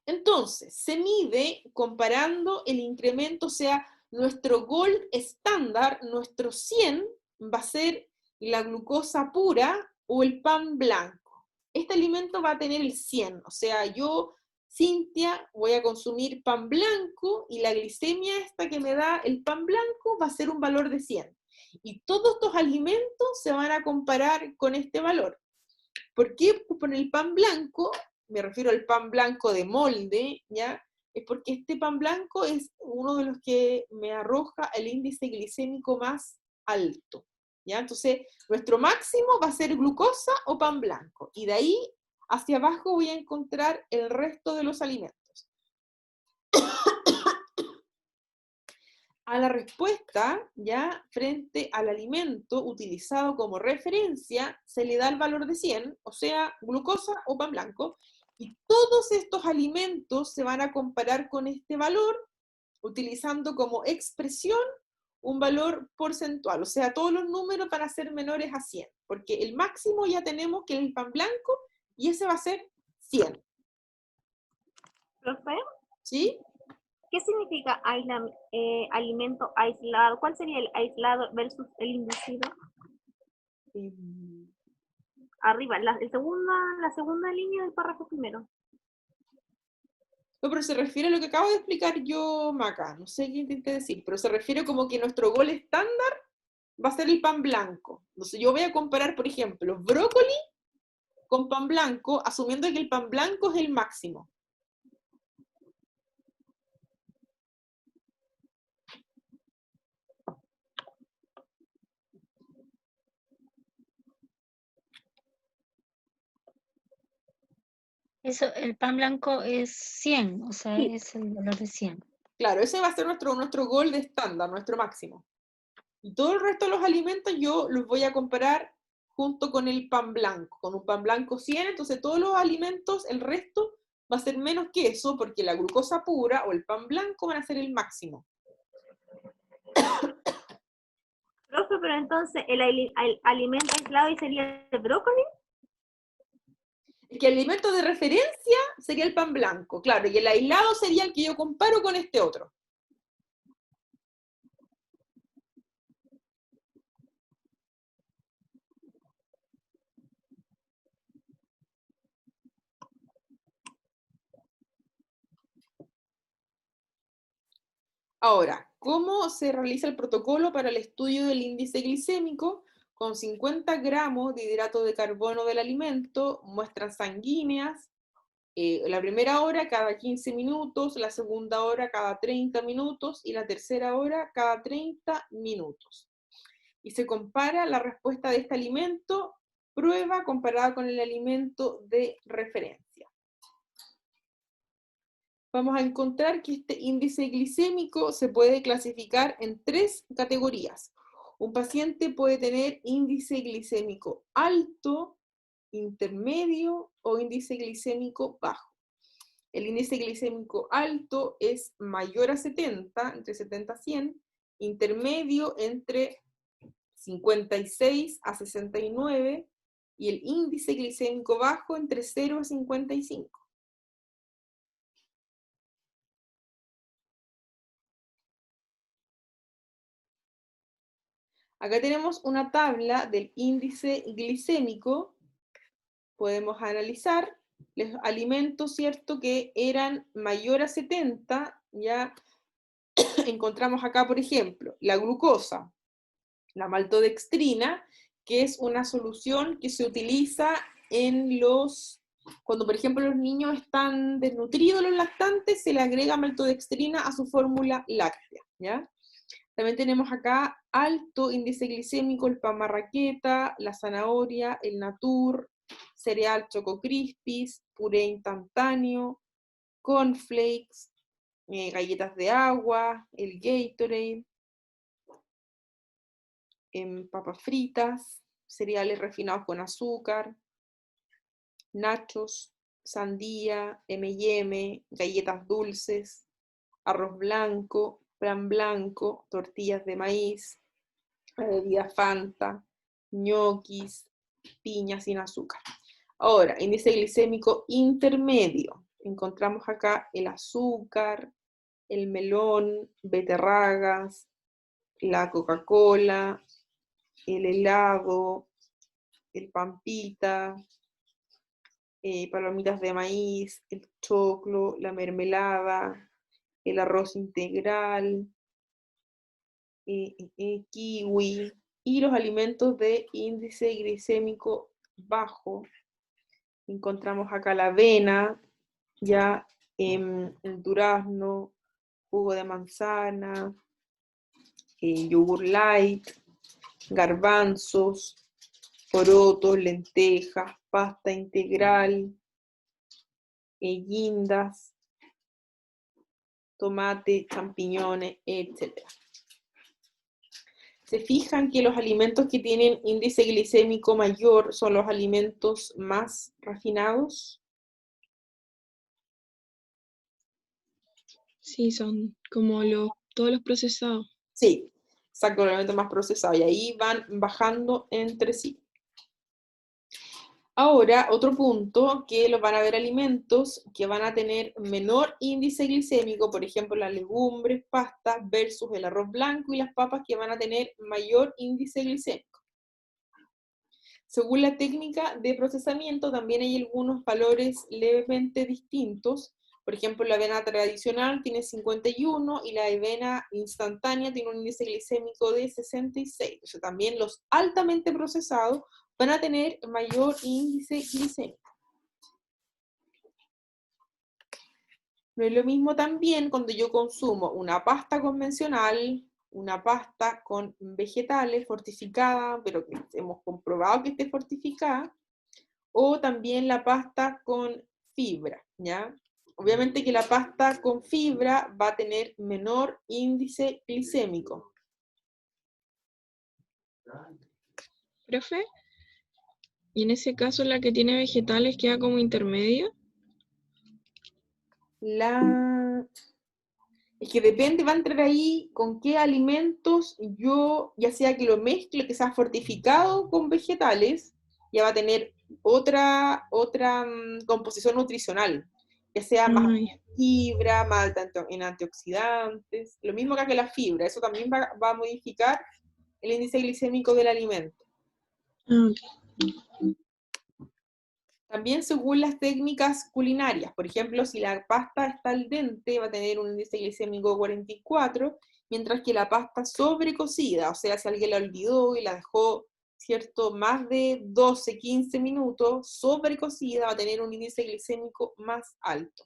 Entonces, se mide comparando el incremento, o sea, nuestro gold estándar, nuestro 100, va a ser la glucosa pura o el pan blanco. Este alimento va a tener el 100, o sea, yo, Cintia, voy a consumir pan blanco y la glicemia esta que me da el pan blanco va a ser un valor de 100. Y todos estos alimentos se van a comparar con este valor. ¿Por qué con el pan blanco? Me refiero al pan blanco de molde, ¿ya? Es porque este pan blanco es uno de los que me arroja el índice glicémico más alto, ¿ya? Entonces, nuestro máximo va a ser glucosa o pan blanco, y de ahí hacia abajo voy a encontrar el resto de los alimentos. A la respuesta, ya, frente al alimento utilizado como referencia, se le da el valor de 100, o sea, glucosa o pan blanco, y todos estos alimentos se van a comparar con este valor, utilizando como expresión un valor porcentual, o sea, todos los números van a ser menores a 100, porque el máximo ya tenemos que es el pan blanco, y ese va a ser 100. ¿Profe? ¿Sí? ¿Qué significa alimento aislado? ¿Cuál sería el aislado versus el inducido? Arriba, la segunda línea del párrafo primero. No, pero se refiere a lo que acabo de explicar yo, Maca, no sé qué intenté decir, pero se refiere como que nuestro gol estándar va a ser el pan blanco. Entonces yo voy a comparar, por ejemplo, brócoli con pan blanco, asumiendo que el pan blanco es el máximo. Eso, el pan blanco es 100, o sea, Sí. es el valor de 100. Claro, ese va a ser nuestro gol de estándar, nuestro máximo. Y todo el resto de los alimentos yo los voy a comparar junto con el pan blanco, con un pan blanco 100, entonces todos los alimentos, el resto va a ser menos que eso, porque la glucosa pura o el pan blanco van a ser el máximo. Profe, pero entonces el alimento aislado ahí sería el brócoli. Es que el alimento de referencia sería el pan blanco, claro, y el aislado sería el que yo comparo con este otro. Ahora, ¿cómo se realiza el protocolo para el estudio del índice glicémico? Con 50 gramos de hidrato de carbono del alimento, muestras sanguíneas, la primera hora cada 15 minutos, la segunda hora cada 30 minutos y la tercera hora cada 30 minutos. Y se compara la respuesta de este alimento, prueba comparada con el alimento de referencia. Vamos a encontrar que este índice glicémico se puede clasificar en 3 categorías. Un paciente puede tener índice glicémico alto, intermedio o índice glicémico bajo. El índice glicémico alto es mayor a 70, entre 70 a 100, intermedio entre 56 a 69 y el índice glicémico bajo entre 0 a 55. Acá tenemos una tabla del índice glicémico. Podemos analizar los alimentos, ¿cierto?, que eran mayor a 70, ya encontramos acá, por ejemplo, la glucosa, la maltodextrina, que es una solución que se utiliza en los Cuando, por ejemplo, los niños están desnutridos, los lactantes, se le agrega maltodextrina a su fórmula láctea, ¿ya? También tenemos acá alto índice glicémico, el pan marraqueta, la zanahoria, el natur, cereal Choco Crispies, puré instantáneo, cornflakes, galletas de agua, el Gatorade, papas fritas, cereales refinados con azúcar, nachos, sandía, M&M, galletas dulces, arroz blanco, pan blanco, tortillas de maíz, bebida Fanta, ñoquis, piña sin azúcar. Ahora, índice glicémico intermedio. Encontramos acá el azúcar, el melón, beterragas, la Coca-Cola, el helado, el pampita, palomitas de maíz, el choclo, la mermelada, el arroz integral, kiwi, y los alimentos de índice glicémico bajo. Encontramos acá la avena, ya el durazno, jugo de manzana, yogur light, garbanzos, porotos, lentejas, pasta integral, guindas, tomate, champiñones, etc. ¿Se fijan que los alimentos que tienen índice glicémico mayor son los alimentos más refinados? Sí, son como todos los procesados. Sí, exacto, los alimentos más procesados, y ahí van bajando entre sí. Ahora, otro punto, que los van a ver alimentos que van a tener menor índice glicémico, por ejemplo, las legumbres, pastas, versus el arroz blanco y las papas, que van a tener mayor índice glicémico. Según la técnica de procesamiento, también hay algunos valores levemente distintos. Por ejemplo, la avena tradicional tiene 51 y la avena instantánea tiene un índice glicémico de 66. O sea, también los altamente procesados van a tener mayor índice glicémico. No es lo mismo también cuando yo consumo una pasta convencional, una pasta con vegetales fortificada, pero que hemos comprobado que esté fortificada, o también la pasta con fibra, ¿ya? Obviamente que la pasta con fibra va a tener menor índice glicémico. Profe, y en ese caso la que tiene vegetales queda como intermedia. Es que depende, va a entrar ahí con qué alimentos yo, ya sea que lo mezcle, que sea fortificado con vegetales, ya va a tener otra composición nutricional, ya sea más fibra, más alta en antioxidantes, lo mismo que la fibra, eso también va a modificar el índice glicémico del alimento. Okay. También según las técnicas culinarias, por ejemplo, si la pasta está al dente, va a tener un índice glicémico de 44, mientras que la pasta sobrecocida, o sea, si alguien la olvidó y la dejó, ¿cierto?, más de 12, 15 minutos, sobrecocida, va a tener un índice glicémico más alto.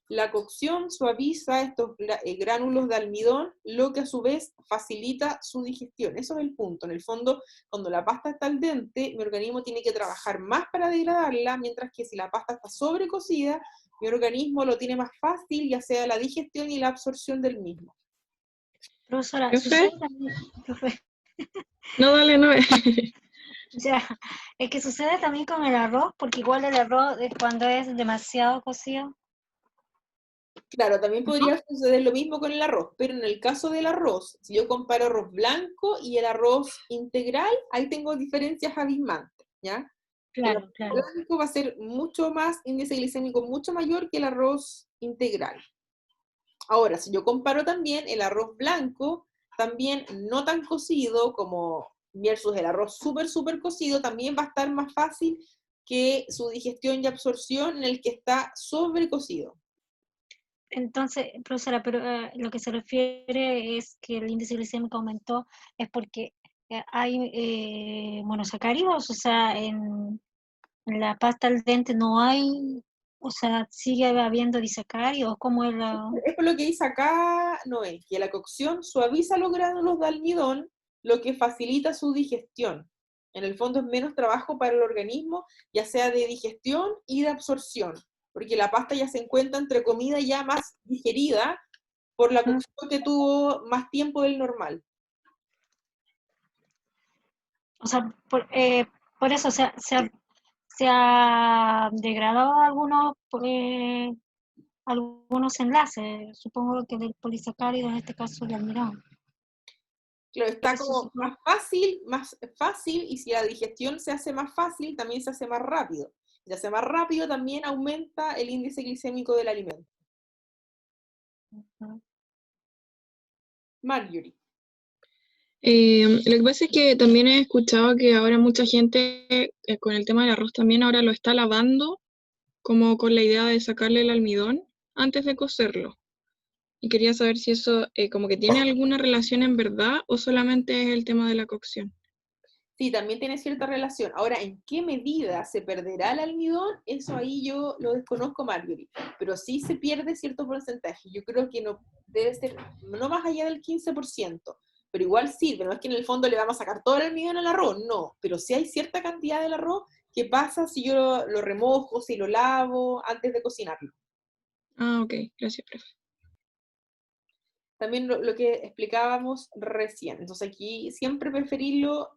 La cocción suaviza estos gránulos de almidón, lo que a su vez facilita su digestión. Eso es el punto. En el fondo, cuando la pasta está al dente, mi organismo tiene que trabajar más para degradarla, mientras que si la pasta está sobrecocida, mi organismo lo tiene más fácil, ya sea la digestión y la absorción del mismo. Profesora, ¿Profe? sucede también, profe. No, dale, no. Ya, es que sucede también con el arroz, porque igual el arroz es cuando es demasiado cocido. Claro, también podría suceder lo mismo con el arroz, pero en el caso del arroz, si yo comparo arroz blanco y el arroz integral, ahí tengo diferencias abismantes, ¿ya? El Claro, arroz claro. blanco va a ser mucho más, índice glicémico mucho mayor que el arroz integral. Ahora, si yo comparo también el arroz blanco, también no tan cocido como versus el arroz súper cocido, también va a estar más fácil que su digestión y absorción en el que está sobrecocido. Entonces, profesora, pero lo que se refiere es que el índice glicémico aumentó, es porque hay monosacáridos, o sea, en la pasta al dente no hay, o sea, sigue habiendo disacáridos, ¿cómo es la...? Es por lo que dice acá Noé, que la cocción suaviza los gránulos de almidón, lo que facilita su digestión. En el fondo es menos trabajo para el organismo, ya sea de digestión y de absorción, porque la pasta ya se encuentra, entre comillas, ya más digerida por la cocción que tuvo más tiempo del normal. O sea, por eso se ha degradado algunos enlaces, supongo que del polisacárido, en este caso de almidón. Claro, está Eso como supongo. más fácil, y si la digestión se hace más fácil, también se hace más rápido. Si se hace más rápido, también aumenta el índice glicémico del alimento. Marjorie. Lo que pasa es que también he escuchado que ahora mucha gente con el tema del arroz también ahora lo está lavando, como con la idea de sacarle el almidón antes de cocerlo. Y quería saber si eso como que tiene alguna relación en verdad o solamente es el tema de la cocción. Sí, también tiene cierta relación. Ahora, ¿en qué medida se perderá el almidón? Eso ahí yo lo desconozco, Marjorie. Pero sí se pierde cierto porcentaje. Yo creo que no debe ser, no más allá del 15%. Pero igual sirve. No es que en el fondo le vamos a sacar todo el almidón al arroz, no. Pero sí hay cierta cantidad del arroz que pasa si yo lo remojo, si lo lavo antes de cocinarlo. Ah, ok, gracias, profe. También lo que explicábamos recién. Entonces aquí siempre preferirlo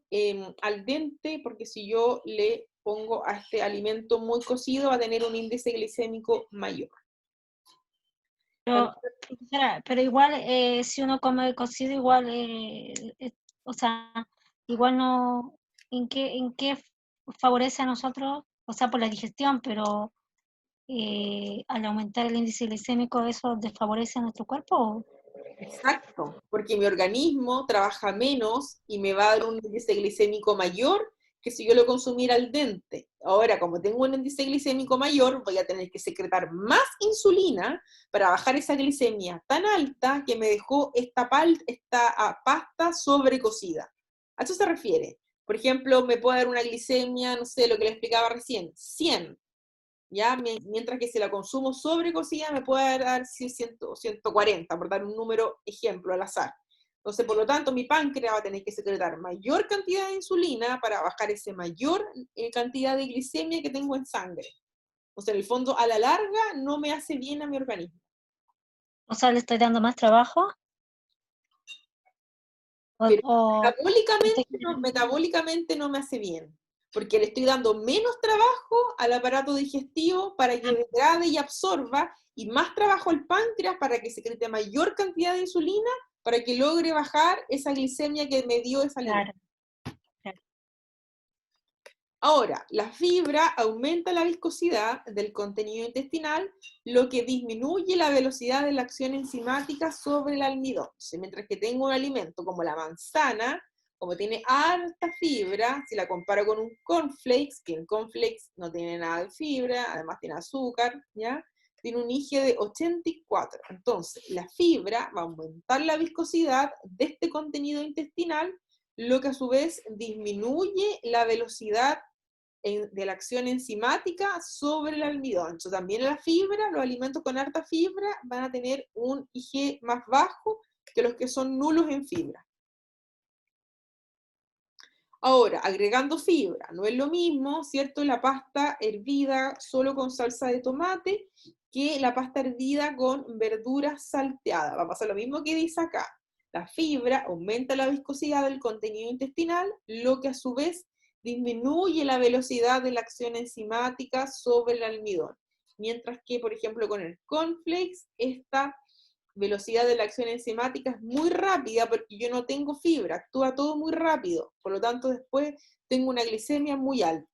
al dente, porque si yo le pongo a este alimento muy cocido va a tener un índice glicémico mayor. Pero igual, si uno come cocido, igual, o sea, igual no, ¿en qué favorece a nosotros? O sea, por la digestión, pero al aumentar el índice glicémico, ¿eso desfavorece a nuestro cuerpo? Exacto, porque mi organismo trabaja menos y me va a dar un índice glicémico mayor que si yo lo consumiera al dente. Ahora, como tengo un índice glicémico mayor, voy a tener que secretar más insulina para bajar esa glicemia tan alta que me dejó esta pasta sobrecocida. ¿A eso se refiere? Por ejemplo, me puede dar una glicemia, no sé, lo que le explicaba recién, 100. ¿Ya? Mientras que si la consumo sobrecocida me puede dar 100 o 140, por dar un número ejemplo al azar. Entonces, por lo tanto, mi páncreas va a tener que secretar mayor cantidad de insulina para bajar esa mayor cantidad de glicemia que tengo en sangre. Entonces, en el fondo, a la larga, no me hace bien a mi organismo. O sea, ¿le estoy dando más trabajo? Pero O metabólicamente no me hace bien, porque le estoy dando menos trabajo al aparato digestivo para que degrade y absorba, y más trabajo al páncreas para que secrete mayor cantidad de insulina para que logre bajar esa glicemia que me dio esa alimento. claro. Ahora, la fibra aumenta la viscosidad del contenido intestinal, lo que disminuye la velocidad de la acción enzimática sobre el almidón. Entonces, mientras que tengo un alimento como la manzana, como tiene harta fibra, si la comparo con un cornflakes, que el cornflakes no tiene nada de fibra, además tiene azúcar, ¿ya? Tiene un IgE de 84. Entonces, la fibra va a aumentar la viscosidad de este contenido intestinal, lo que a su vez disminuye la velocidad de la acción enzimática sobre el almidón. Entonces, también la fibra, los alimentos con harta fibra van a tener un IgE más bajo que los que son nulos en fibra. Ahora, agregando fibra, no es lo mismo, ¿cierto? La pasta hervida solo con salsa de tomate que la pasta hervida con verduras salteadas. Va a pasar lo mismo que dice acá. La fibra aumenta la viscosidad del contenido intestinal, lo que a su vez disminuye la velocidad de la acción enzimática sobre el almidón. Mientras que, por ejemplo, con el cornflakes, esta velocidad de la acción enzimática es muy rápida porque yo no tengo fibra, actúa todo muy rápido, por lo tanto después tengo una glicemia muy alta.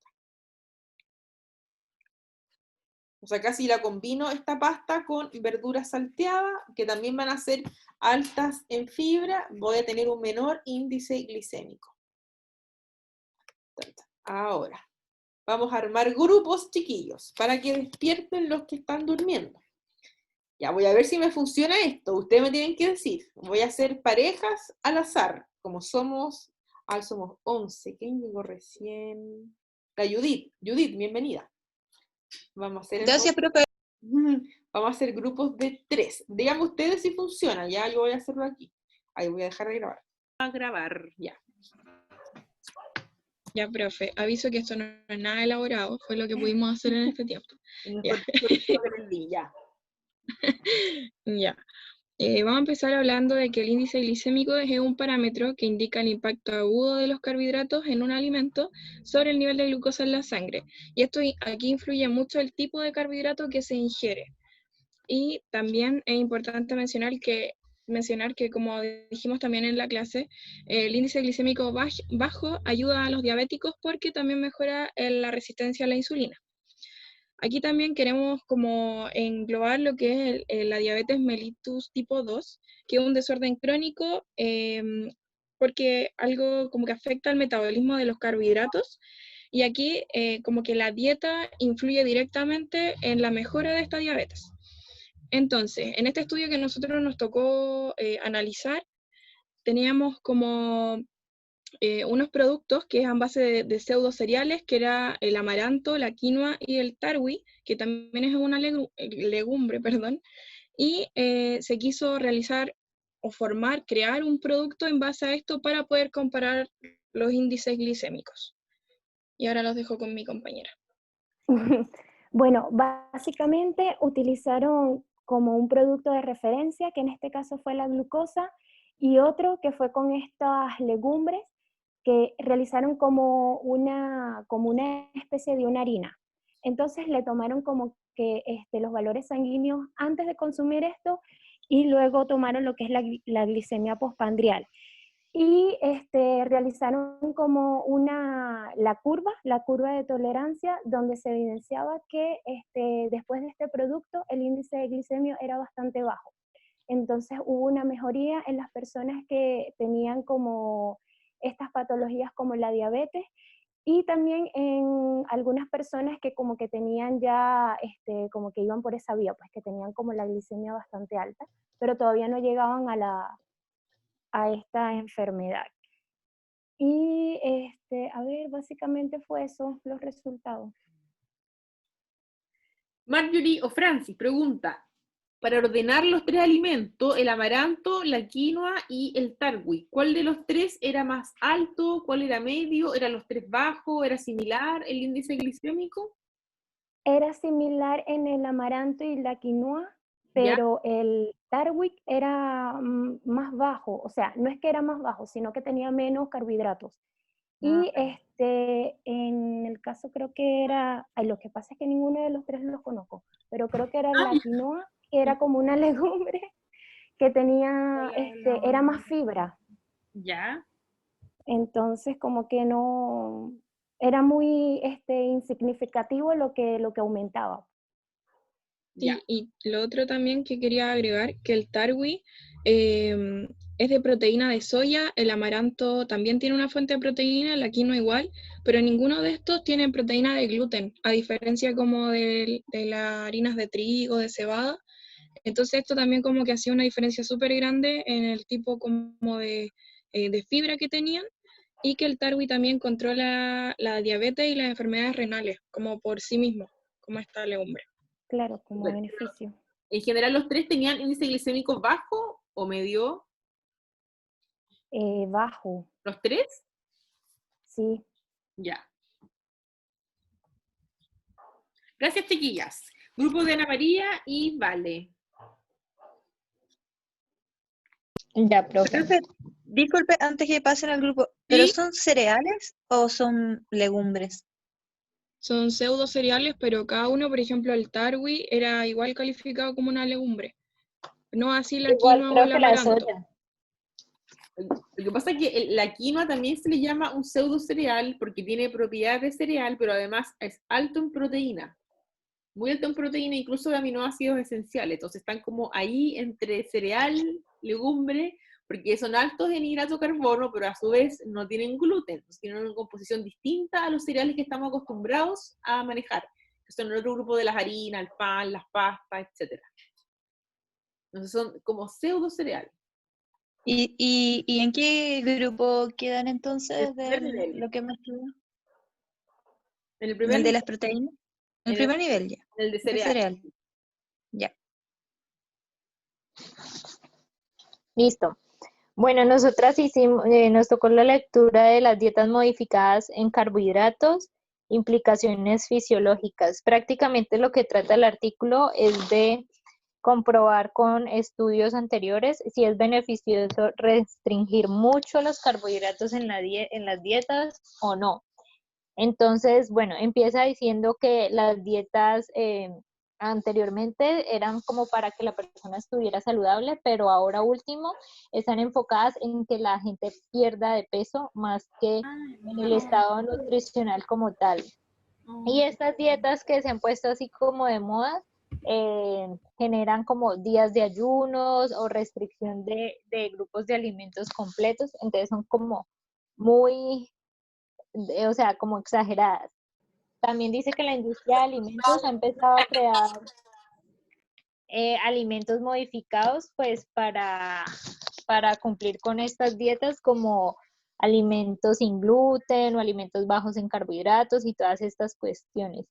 O sea, casi la combino esta pasta con verduras salteadas, que también van a ser altas en fibra, voy a tener un menor índice glicémico. Ahora, vamos a armar grupos, chiquillos, para que despierten los que están durmiendo. Ya, voy a ver si me funciona esto. Ustedes me tienen que decir. Voy a hacer parejas al azar. Como somos 11. ¿Quién llegó recién? La Judith. Judith, bienvenida. Vamos a hacer Gracias, profe. Vamos a hacer grupos de 3. Díganme ustedes si funciona. Ya, yo voy a hacerlo aquí. Ahí voy a dejar de grabar. A grabar, ya. Ya, profe, aviso que esto no es nada elaborado, fue lo que pudimos hacer en este tiempo. Ya. Ya. Ya. Vamos a empezar hablando de que el índice glicémico es un parámetro que indica el impacto agudo de los carbohidratos en un alimento sobre el nivel de glucosa en la sangre. Y esto aquí influye mucho el tipo de carbohidrato que se ingiere. Y también es importante mencionar que, como dijimos también en la clase, el índice glicémico bajo ayuda a los diabéticos porque también mejora la resistencia a la insulina. Aquí también queremos como englobar lo que es la diabetes mellitus tipo 2, que es un desorden crónico porque algo como que afecta al metabolismo de los carbohidratos, y aquí como que la dieta influye directamente en la mejora de esta diabetes. Entonces, en este estudio que nosotros nos tocó analizar, teníamos como unos productos que eran base de pseudo cereales, que era el amaranto, la quinoa y el tarwi, que también es una legumbre, perdón, y se quiso realizar o crear un producto en base a esto para poder comparar los índices glicémicos. Y ahora los dejo con mi compañera. Bueno, básicamente utilizaron como un producto de referencia, que en este caso fue la glucosa, y otro que fue con estas legumbres, que realizaron como una especie de una harina. Entonces le tomaron como que los valores sanguíneos antes de consumir esto, y luego tomaron lo que es la glicemia postprandial. Y realizaron como la curva de tolerancia, donde se evidenciaba que después de este producto el índice de glicemia era bastante bajo. Entonces hubo una mejoría en las personas que tenían como estas patologías como la diabetes, y también en algunas personas que como que tenían ya, como que iban por esa vía, pues que tenían como la glicemia bastante alta, pero todavía no llegaban a esta enfermedad. Y a ver, básicamente fue eso, los resultados. Marjorie o Francis pregunta, para ordenar los 3 alimentos, el amaranto, la quinoa y el tarwi, ¿cuál de los 3 era más alto? ¿Cuál era medio? ¿Eran los 3 bajos? ¿Era similar el índice glicémico? Era similar en el amaranto y la quinoa, pero el tarwi era más bajo, o sea, no es que era más bajo, sino que tenía menos carbohidratos. Y en el caso creo que era, lo que pasa es que ninguno de los 3 los conozco, pero creo que era la quinoa, que era como una legumbre que tenía, era más fibra. Ya. Entonces como que no, era muy insignificativo lo que aumentaba. Sí, y lo otro también que quería agregar, que el tarwi es de proteína de soya, el amaranto también tiene una fuente de proteína, la quinoa igual, pero ninguno de estos tiene proteína de gluten, a diferencia como de las harinas de trigo, de cebada. Entonces esto también como que hacía una diferencia súper grande en el tipo como de fibra que tenían, y que el tarwi también controla la diabetes y las enfermedades renales, como por sí mismo, como esta legumbre. Claro, como beneficio. ¿En general los 3 tenían índice glicémico bajo o medio? Bajo. ¿Los 3? Sí. Ya. Gracias, chiquillas. Grupo de Ana María y Vale. Ya, profe, disculpe, antes que pasen al grupo, ¿pero son cereales o son legumbres? Son pseudo cereales, pero cada uno, por ejemplo, el tarwi era igual calificado como una legumbre. No así la quinoa o el amaranto. Lo que pasa es que la quinoa también se le llama un pseudo cereal porque tiene propiedades de cereal, pero además es alto en proteína. Muy alto en proteína, incluso de aminoácidos esenciales. Entonces están como ahí entre cereal, legumbre, porque son altos en hidrato de carbono, pero a su vez no tienen gluten. Entonces tienen una composición distinta a los cereales que estamos acostumbrados a manejar, que son el otro grupo de las harinas, el pan, las pastas, etc. Entonces son como pseudo cereales. ¿Y en qué grupo quedan entonces de lo que me estudió? En el primer ¿El de nivel, las proteínas? en El primer nivel ya. el de El cereal. cereal. Ya. Listo. Bueno, nosotras hicimos, nos tocó la lectura de las dietas modificadas en carbohidratos, implicaciones fisiológicas. Prácticamente lo que trata el artículo es de comprobar con estudios anteriores si es beneficioso restringir mucho los carbohidratos en en las dietas o no. Entonces, bueno, empieza diciendo que las dietas anteriormente eran como para que la persona estuviera saludable, pero ahora último están enfocadas en que la gente pierda de peso más que en el estado nutricional como tal. Y estas dietas que se han puesto así como de moda generan como días de ayunos o restricción de grupos de alimentos completos, entonces son como muy, o sea, como exageradas. También dice que la industria de alimentos ha empezado a crear alimentos modificados pues para cumplir con estas dietas como alimentos sin gluten o alimentos bajos en carbohidratos y todas estas cuestiones.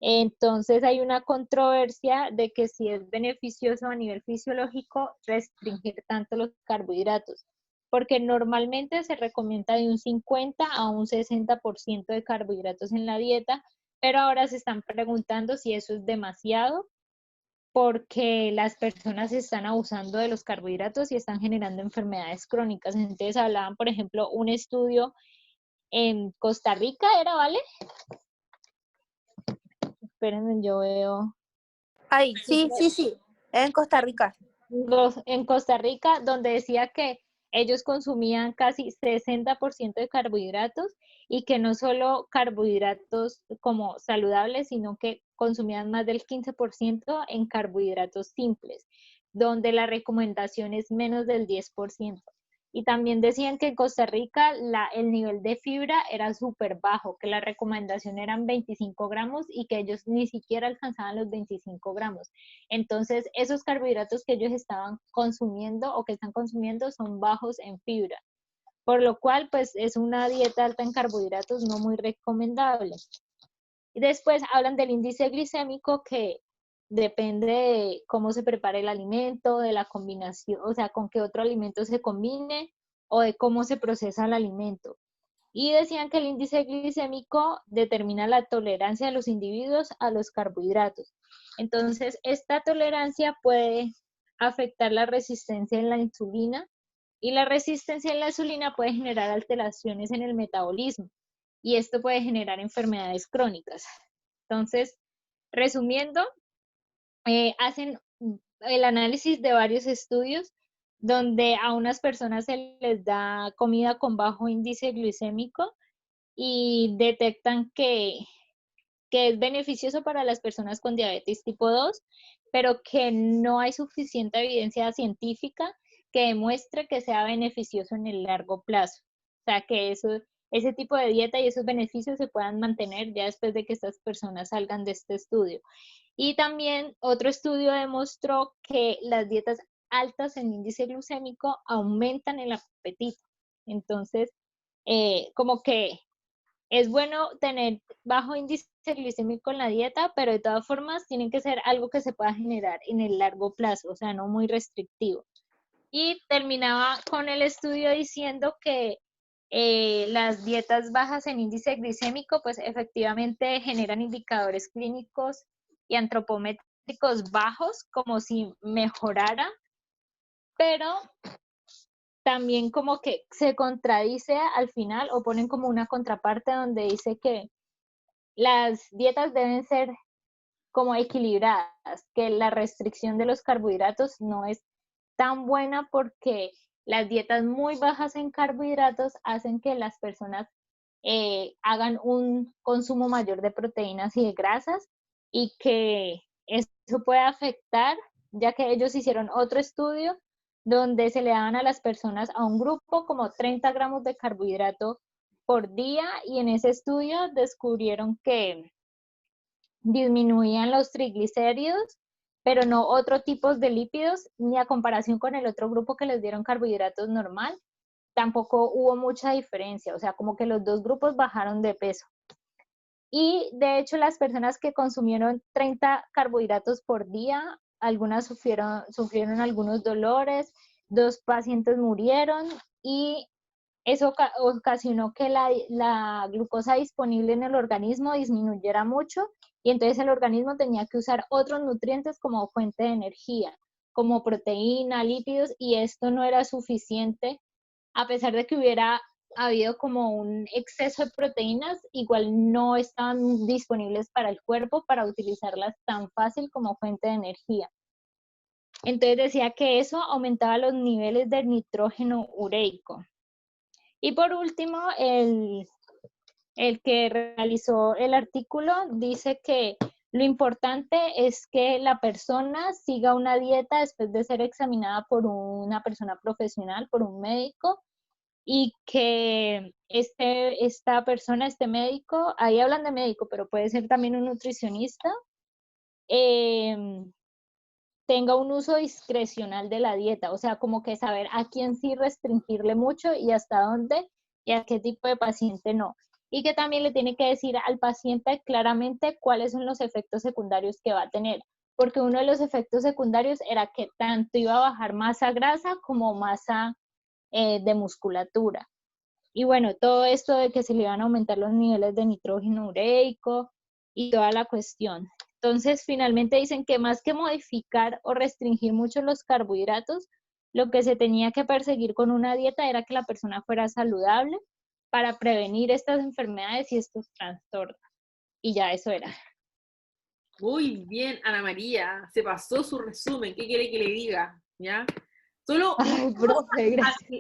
Entonces hay una controversia de que si es beneficioso a nivel fisiológico restringir tanto los carbohidratos, porque normalmente se recomienda de un 50 a un 60% de carbohidratos en la dieta, pero ahora se están preguntando si eso es demasiado porque las personas están abusando de los carbohidratos y están generando enfermedades crónicas. Entonces hablaban, por ejemplo, un estudio en Costa Rica, ¿era, vale? Espérenme, yo veo. Ay, sí, en Costa Rica. En Costa Rica, donde decía que ellos consumían casi 60% de carbohidratos y que no solo carbohidratos como saludables, sino que consumían más del 15% en carbohidratos simples, donde la recomendación es menos del 10%. Y también decían que en Costa Rica el nivel de fibra era súper bajo, que la recomendación eran 25 gramos y que ellos ni siquiera alcanzaban los 25 gramos. Entonces, esos carbohidratos que ellos estaban consumiendo o que están consumiendo son bajos en fibra, por lo cual, pues, es una dieta alta en carbohidratos no muy recomendable. Y después hablan del índice glicémico que depende de cómo se prepare el alimento, de la combinación, o sea, con qué otro alimento se combine o de cómo se procesa el alimento. Y decían que el índice glicémico determina la tolerancia de los individuos a los carbohidratos. Entonces, esta tolerancia puede afectar la resistencia en la insulina y la resistencia en la insulina puede generar alteraciones en el metabolismo y esto puede generar enfermedades crónicas. Entonces, resumiendo, hacen el análisis de varios estudios donde a unas personas se les da comida con bajo índice glicémico y detectan que es beneficioso para las personas con diabetes tipo 2, pero que no hay suficiente evidencia científica que demuestre que sea beneficioso en el largo plazo. O sea, que ese tipo de dieta y esos beneficios se puedan mantener ya después de que estas personas salgan de este estudio. Y también otro estudio demostró que las dietas altas en índice glucémico aumentan el apetito. Entonces, como que es bueno tener bajo índice glicémico en la dieta, pero de todas formas tienen que ser algo que se pueda generar en el largo plazo, o sea, no muy restrictivo. Y terminaba con el estudio diciendo que las dietas bajas en índice glicémico, pues efectivamente generan indicadores clínicos y antropométricos bajos, como si mejorara, pero también como que se contradice al final o ponen como una contraparte donde dice que las dietas deben ser como equilibradas, que la restricción de los carbohidratos no es tan buena porque las dietas muy bajas en carbohidratos hacen que las personas hagan un consumo mayor de proteínas y de grasas y que eso puede afectar, ya que ellos hicieron otro estudio donde se le daban a las personas a un grupo como 30 gramos de carbohidrato por día y en ese estudio descubrieron que disminuían los triglicéridos, pero no otros tipos de lípidos, ni a comparación con el otro grupo que les dieron carbohidratos normal, tampoco hubo mucha diferencia, o sea, como que los dos grupos bajaron de peso. Y de hecho las personas que consumieron 30 carbohidratos por día, algunas sufrieron algunos dolores, 2 pacientes murieron y eso ocasionó que la glucosa disponible en el organismo disminuyera mucho y entonces el organismo tenía que usar otros nutrientes como fuente de energía, como proteína, lípidos, y esto no era suficiente, a pesar de que hubiera habido como un exceso de proteínas, igual no estaban disponibles para el cuerpo para utilizarlas tan fácil como fuente de energía. Entonces decía que eso aumentaba los niveles de nitrógeno ureico. Y por último, el que realizó el artículo dice que lo importante es que la persona siga una dieta después de ser examinada por una persona profesional, por un médico, y que esta persona, este médico, ahí hablan de médico, pero puede ser también un nutricionista, tenga un uso discrecional de la dieta, o sea, como que saber a quién sí restringirle mucho y hasta dónde y a qué tipo de paciente no. Y que también le tiene que decir al paciente claramente cuáles son los efectos secundarios que va a tener, porque uno de los efectos secundarios era que tanto iba a bajar masa grasa como masa de musculatura. Y bueno, todo esto de que se le iban a aumentar los niveles de nitrógeno ureico y toda la cuestión. Entonces, finalmente dicen que más que modificar o restringir mucho los carbohidratos, lo que se tenía que perseguir con una dieta era que la persona fuera saludable para prevenir estas enfermedades y estos trastornos. Y ya eso era. Muy bien, Ana María, se pasó su resumen, ¿qué quiere que le diga? ¿Ya? Solo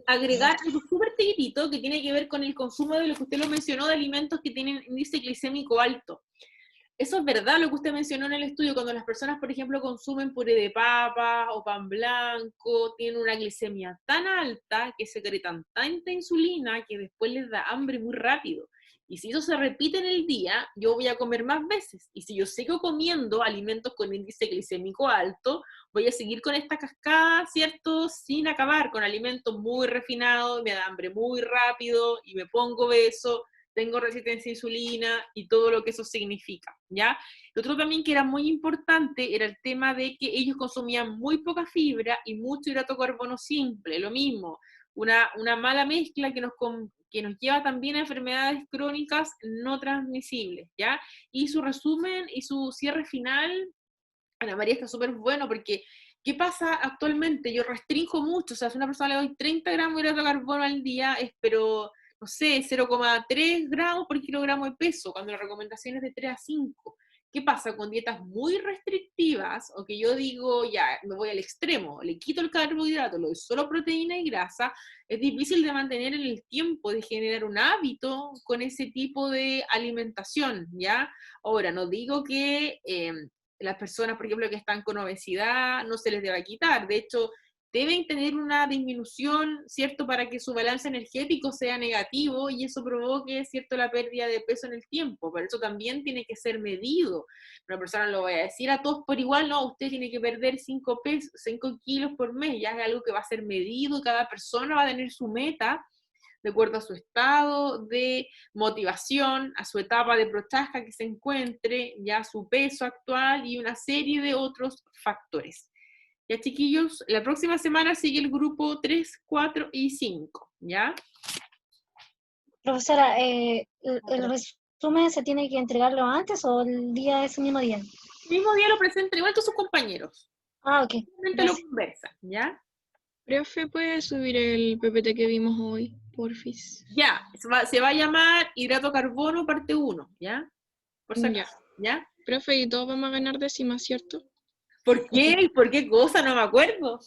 agregar algo súper chiquitito que tiene que ver con el consumo de lo que usted lo mencionó, de alimentos que tienen índice glicémico alto. Eso es verdad lo que usted mencionó en el estudio, cuando las personas, por ejemplo, consumen puré de papa o pan blanco, tienen una glicemia tan alta que secretan tanta insulina que después les da hambre muy rápido. Y si eso se repite en el día, yo voy a comer más veces. Y si yo sigo comiendo alimentos con índice glicémico alto, voy a seguir con esta cascada, ¿cierto? Sin acabar, con alimentos muy refinados, me da hambre muy rápido y me pongo obeso, tengo resistencia a insulina y todo lo que eso significa, ¿ya? Lo otro también que era muy importante era el tema de que ellos consumían muy poca fibra y mucho hidrato de carbono simple, lo mismo, una mala mezcla que nos lleva también a enfermedades crónicas no transmisibles, ¿ya? Y su resumen y su cierre final, Ana María, está súper bueno porque ¿qué pasa actualmente? Yo restringo mucho, o sea, si a una persona le doy 30 gramos de hidrato de carbono al día, espero, no sé, 0,3 gramos por kilogramo de peso, cuando la recomendación es de 3 a 5. ¿Qué pasa con dietas muy restrictivas, o que yo digo, ya, me voy al extremo, le quito el carbohidrato, le doy solo proteína y grasa? Es difícil de mantener en el tiempo, de generar un hábito con ese tipo de alimentación, ¿ya? Ahora, no digo que las personas, por ejemplo, que están con obesidad, no se les deba quitar. De hecho, deben tener una disminución, ¿cierto?, para que su balance energético sea negativo y eso provoque, ¿cierto?, la pérdida de peso en el tiempo. Pero eso también tiene que ser medido. Una persona no lo va a decir a todos por igual, no, usted tiene que perder 5 kilos por mes, ya es algo que va a ser medido, cada persona va a tener su meta, de acuerdo a su estado de motivación, a su etapa de prochasca que se encuentre, ya su peso actual y una serie de otros factores. Ya, chiquillos, la próxima semana sigue el grupo 3, 4 y 5, ¿ya? Profesora, ¿el resumen se tiene que entregarlo antes o el día ese mismo día? El mismo día lo presentan igual que sus compañeros. Ah, ok. Simplemente lo conversan, ¿ya? Profe, ¿puede subir el PPT que vimos hoy, porfis? Ya, se va a llamar hidrato carbono parte 1, ¿ya? Por si acaso, ¿ya? Profe, y todos vamos a ganar décimas, ¿cierto? ¿Por qué? ¿Y por qué cosa? No me acuerdo.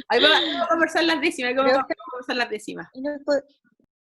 Ahí vamos a conversar las décimas,